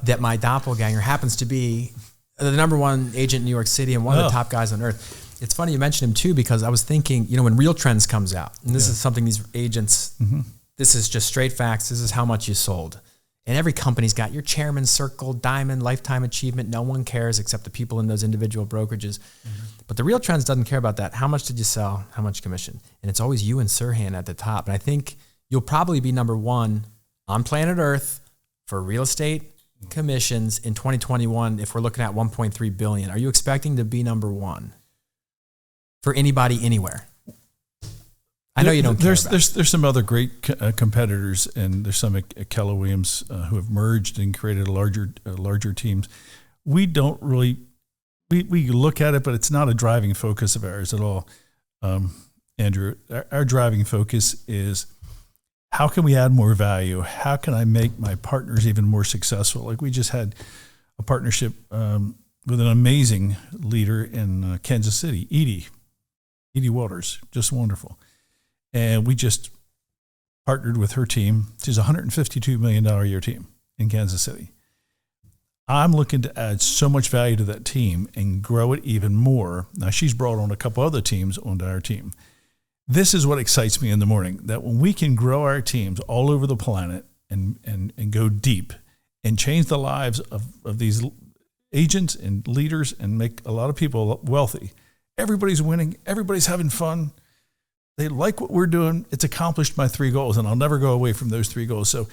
that my doppelganger happens to be the number one agent in New York City and one of the top guys on earth. It's funny you mentioned him too, because I was thinking, when Real Trends comes out, and this is something these agents, this is just straight facts. This is how much you sold. And every company's got your chairman's circle, diamond, lifetime achievement. No one cares except the people in those individual brokerages. But the Real Trends doesn't care about that. How much did you sell? How much commission? And it's always you and Serhant at the top. And I think you'll probably be number one on planet Earth for real estate commissions in 2021 if we're looking at 1.3 billion. Are you expecting to be number one for anybody anywhere? I know you don't care about there's some other great competitors, and there's some at Keller Williams who have merged and created larger teams. We don't really we look at it, but it's not a driving focus of ours at all. Andrew, our driving focus is how can we add more value? How can I make my partners even more successful? Like we just had a partnership with an amazing leader in Kansas City, Edie Waters, just wonderful. And we just partnered with her team. She's a $152 million a year team in Kansas City. I'm looking to add so much value to that team and grow it even more. Now, she's brought on a couple other teams onto our team. This is what excites me in the morning, that when we can grow our teams all over the planet and go deep and change the lives of these agents and leaders and make a lot of people wealthy. Everybody's winning. Everybody's having fun. They like what we're doing. It's accomplished my 3 goals, and I'll never go away from those 3 goals. So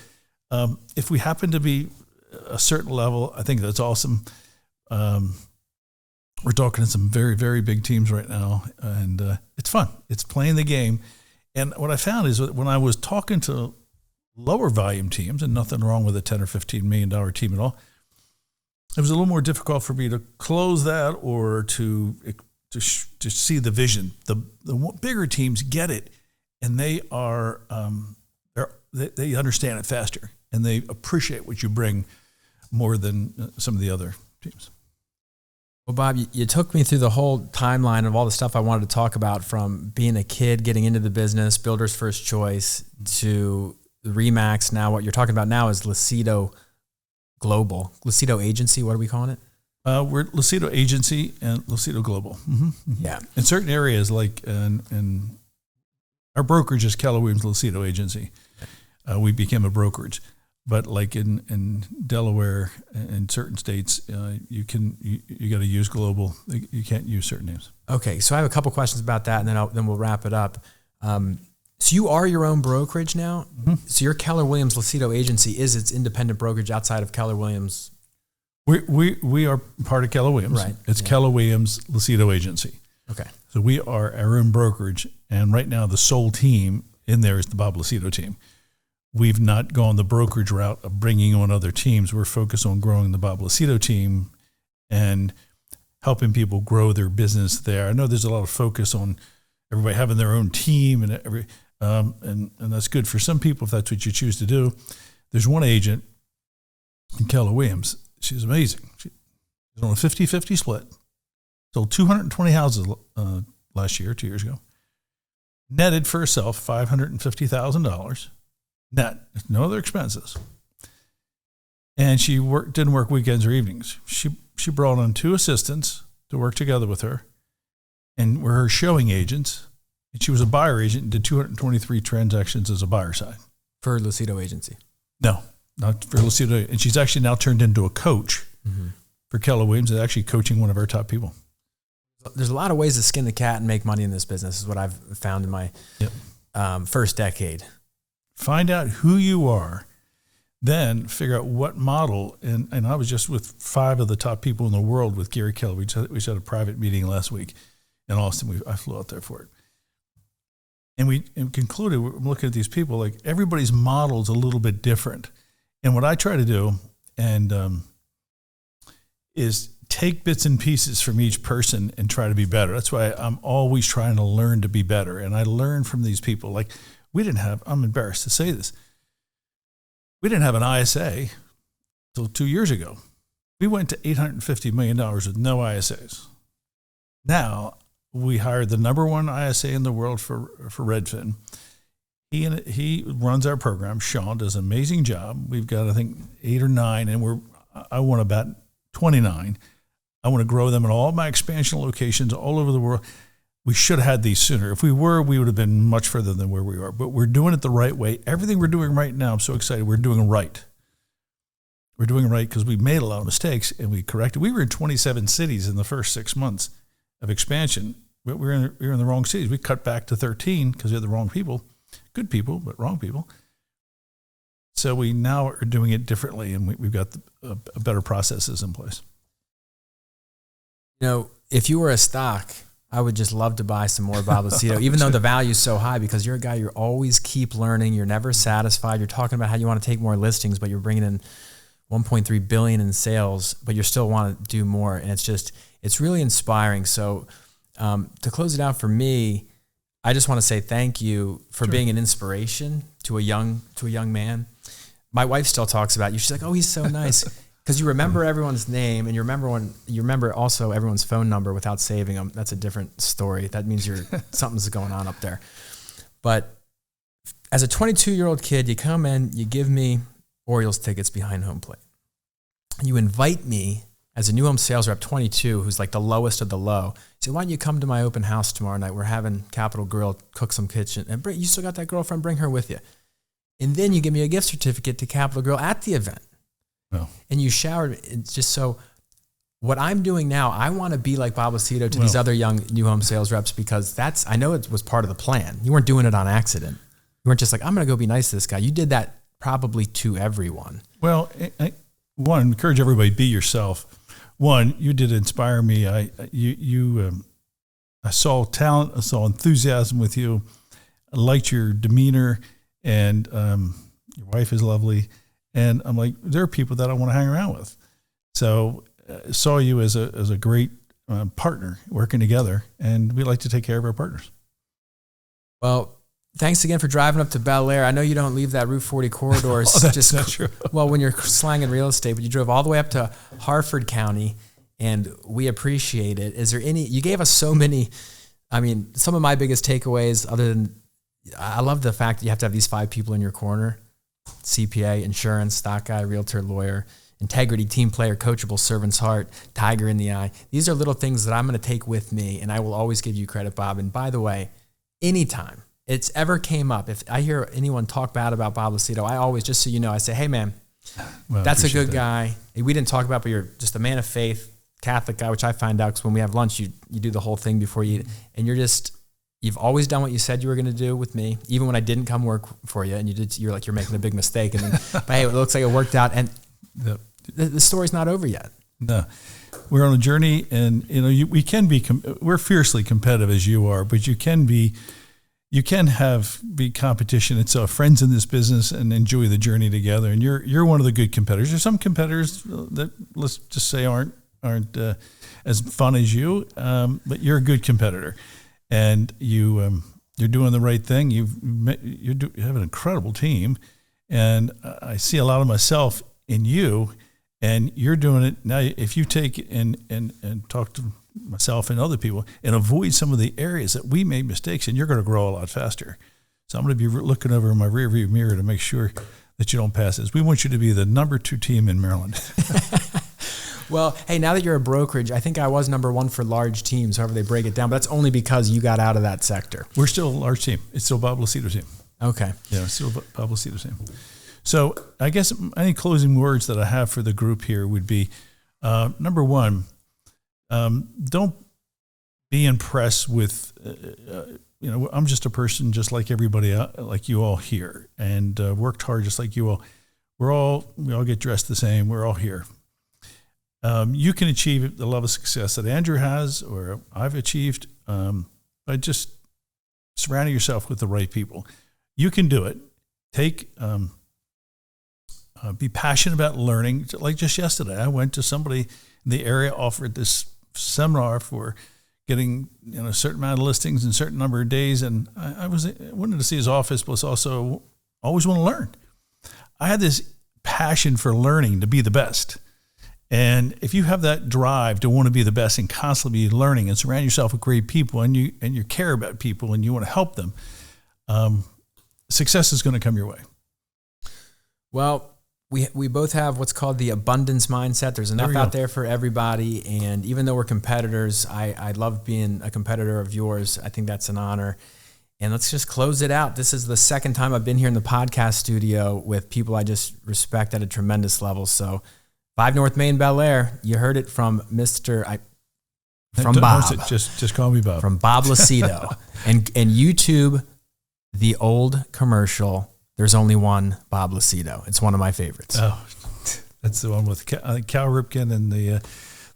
if we happen to be a certain level, I think that's awesome. We're talking to some very, very big teams right now, and it's fun. It's playing the game. And what I found is that when I was talking to lower volume teams, and nothing wrong with a $10 or $15 million team at all, it was a little more difficult for me to close that or to see the vision. The bigger teams get it, and they understand it faster, and they appreciate what you bring more than some of the other teams. Well, Bob, you took me through the whole timeline of all the stuff I wanted to talk about, from being a kid, getting into the business, builder's first choice, to Remax. Now what you're talking about now is Lucido Global. Lucido Agency, what are we calling it? We're Lucido Agency and Lucido Global. Mm-hmm. Mm-hmm. Yeah. In certain areas, like in our brokerage is Keller Williams Lucido Agency. We became a brokerage. But like in Delaware and certain states, you got to use global. You can't use certain names. Okay, so I have a couple questions about that, and then we'll wrap it up. So you are your own brokerage now. Mm-hmm. So your Keller Williams Lucido Agency is its independent brokerage outside of Keller Williams. We are part of Keller Williams. Right. It's Keller Williams Lucido Agency. Okay. So we are our own brokerage, and right now the sole team in there is the Bob Lucido team. We've not gone the brokerage route of bringing on other teams. We're focused on growing the Bob Lucido team and helping people grow their business there. I know there's a lot of focus on everybody having their own team and that's good for some people if that's what you choose to do. There's one agent in Keller Williams. She's amazing. She's on a 50-50 split. Sold 220 houses last year, 2 years ago. Netted for herself $550,000. Net, no other expenses. And she didn't work weekends or evenings. She brought on 2 assistants to work together with her, and were her showing agents. And she was a buyer agent and did 223 transactions as a buyer side. For Lucido Agency? No, not for Lucido. And she's actually now turned into a coach for Keller Williams, and actually coaching one of our top people. There's a lot of ways to skin the cat and make money in this business, is what I've found in my first decade. Find out who you are, then figure out what model. And I was just with 5 of the top people in the world with Gary Keller. We just had a private meeting last week in Austin. I flew out there for it. And we concluded, we're looking at these people, like everybody's model is a little bit different. And what I try to do is take bits and pieces from each person and try to be better. That's why I'm always trying to learn to be better. And I learn from these people. Like, I'm embarrassed to say this, we didn't have an ISA until 2 years ago. We went to $850 million with no ISAs. Now, we hired the number 1 ISA in the world for Redfin. He runs our program. Sean does an amazing job. We've got, I think, 8 or 9, and I want about 29. I want to grow them in all my expansion locations all over the world. We should have had these sooner. If we would have been much further than where we are. But we're doing it the right way. Everything we're doing right now, I'm so excited. We're doing it right. We're doing it right because we made a lot of mistakes and we corrected. We were in 27 cities in the first 6 months of expansion. But we were in the wrong cities. We cut back to 13 because we had the wrong people. Good people, but wrong people. So we now are doing it differently, and we've got better processes in place. You know, if you were a stock, I would just love to buy some more Bob Lucido, even though the value is so high, because you're a guy, you're always keep learning. You're never satisfied. You're talking about how you want to take more listings, but you're bringing in $1.3 billion in sales, but you still want to do more. And it's really inspiring. So to close it out for me, I just want to say thank you for being an inspiration to a young man. My wife still talks about you. She's like, oh, he's so nice. Because you remember everyone's name, and you remember also everyone's phone number without saving them. That's a different story. That means something's going on up there. But as a 22-year-old kid, you come in, you give me Orioles tickets behind home plate. You invite me as a new home sales rep, 22, who's like the lowest of the low. You say, why don't you come to my open house tomorrow night? We're having Capital Grill, cook some kitchen, and you still got that girlfriend, bring her with you. And then you give me a gift certificate to Capital Grill at the event. No. And you showered. It's just so what I'm doing now, I want to be like Bob Lucido to these other young new home sales reps, because I know it was part of the plan. You weren't doing it on accident. You weren't just like, I'm going to go be nice to this guy. You did that probably to everyone. Well, one, encourage everybody, be yourself. One, you did inspire me. I saw talent. I saw enthusiasm with you. I liked your demeanor, and your wife is lovely. And I'm like, there are people that I want to hang around with. So I saw you as a great partner working together, and we like to take care of our partners. Well, thanks again for driving up to Bel Air. I know you don't leave that Route 40 corridor. That's not true. Well, when you're slanging real estate, but you drove all the way up to Harford County, and we appreciate it. Is there you gave us so many, I mean, some of my biggest takeaways, other than, I love the fact that you have to have these 5 people in your corner: CPA, insurance, stock guy, realtor, lawyer, integrity, team player, coachable, servant's heart, tiger in the eye. These are little things that I'm going to take with me, and I will always give you credit, Bob. And by the way, anytime it's ever came up, if I hear anyone talk bad about Bob Lucido, I always, just so you know, I say, hey man, that's a good guy. We didn't talk about, but you're just a man of faith, Catholic guy, which I find out because when we have lunch, you do the whole thing before you eat, and you've always done what you said you were going to do with me, even when I didn't come work for you, and you're like, you're making a big mistake, and then, but hey, it looks like it worked out, and the story's not over yet. No, we're on a journey, and we can be, we're fiercely competitive as you are, but you can be competition. It's friends in this business and enjoy the journey together. And you're one of the good competitors. There's some competitors that, let's just say, aren't as fun as you, but you're a good competitor, and you're doing the right thing. You have an incredible team, and I see a lot of myself in you, and you're doing it now. If you take and talk to myself and other people and avoid some of the areas that we made mistakes, and you're going to grow a lot faster. So I'm going to be looking over in my rearview mirror to make sure that you don't pass this. We want you to be the number 2 team in Maryland. Well, hey, now that you're a brokerage, I think I was number 1 for large teams, however they break it down, but that's only because you got out of that sector. We're still a large team. It's still Bob Lucido's team. Okay. Yeah, it's still Bob Lucido's team. So I guess any closing words that I have for the group here would be, number 1, don't be impressed with, I'm just a person just like everybody, like you all here, and worked hard just like you all. We all get dressed the same. We're all here. You can achieve the level of success that Andrew has, or I've achieved, by just surrounding yourself with the right people. You can do it. Be passionate about learning. Like just yesterday, I went to somebody in the area, offered this seminar for getting a certain amount of listings in a certain number of days, and I wanted to see his office, but also always want to learn. I had this passion for learning to be the best. And if you have that drive to want to be the best and constantly be learning and surround yourself with great people, and you care about people and you want to help them, success is going to come your way. Well, we both have what's called the abundance mindset. There's enough out there for everybody. And even though we're competitors, I love being a competitor of yours. I think that's an honor. And let's just close it out. This is the second time I've been here in the podcast studio with people I just respect at a tremendous level. So 5 North Main, Bel Air. You heard it from Bob. Just call me Bob. From Bob Lucido. and YouTube, the old commercial, "There's only one Bob Lucido." It's one of my favorites. Oh, that's the one with Cal Ripken and the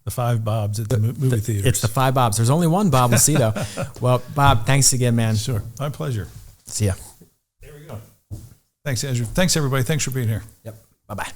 5 Bobs at the movie theaters. It's the 5 Bobs. There's only one Bob Lucido. Well, Bob, thanks again, man. Sure. My pleasure. See ya. There we go. Thanks, Andrew. Thanks, everybody. Thanks for being here. Yep. Bye-bye.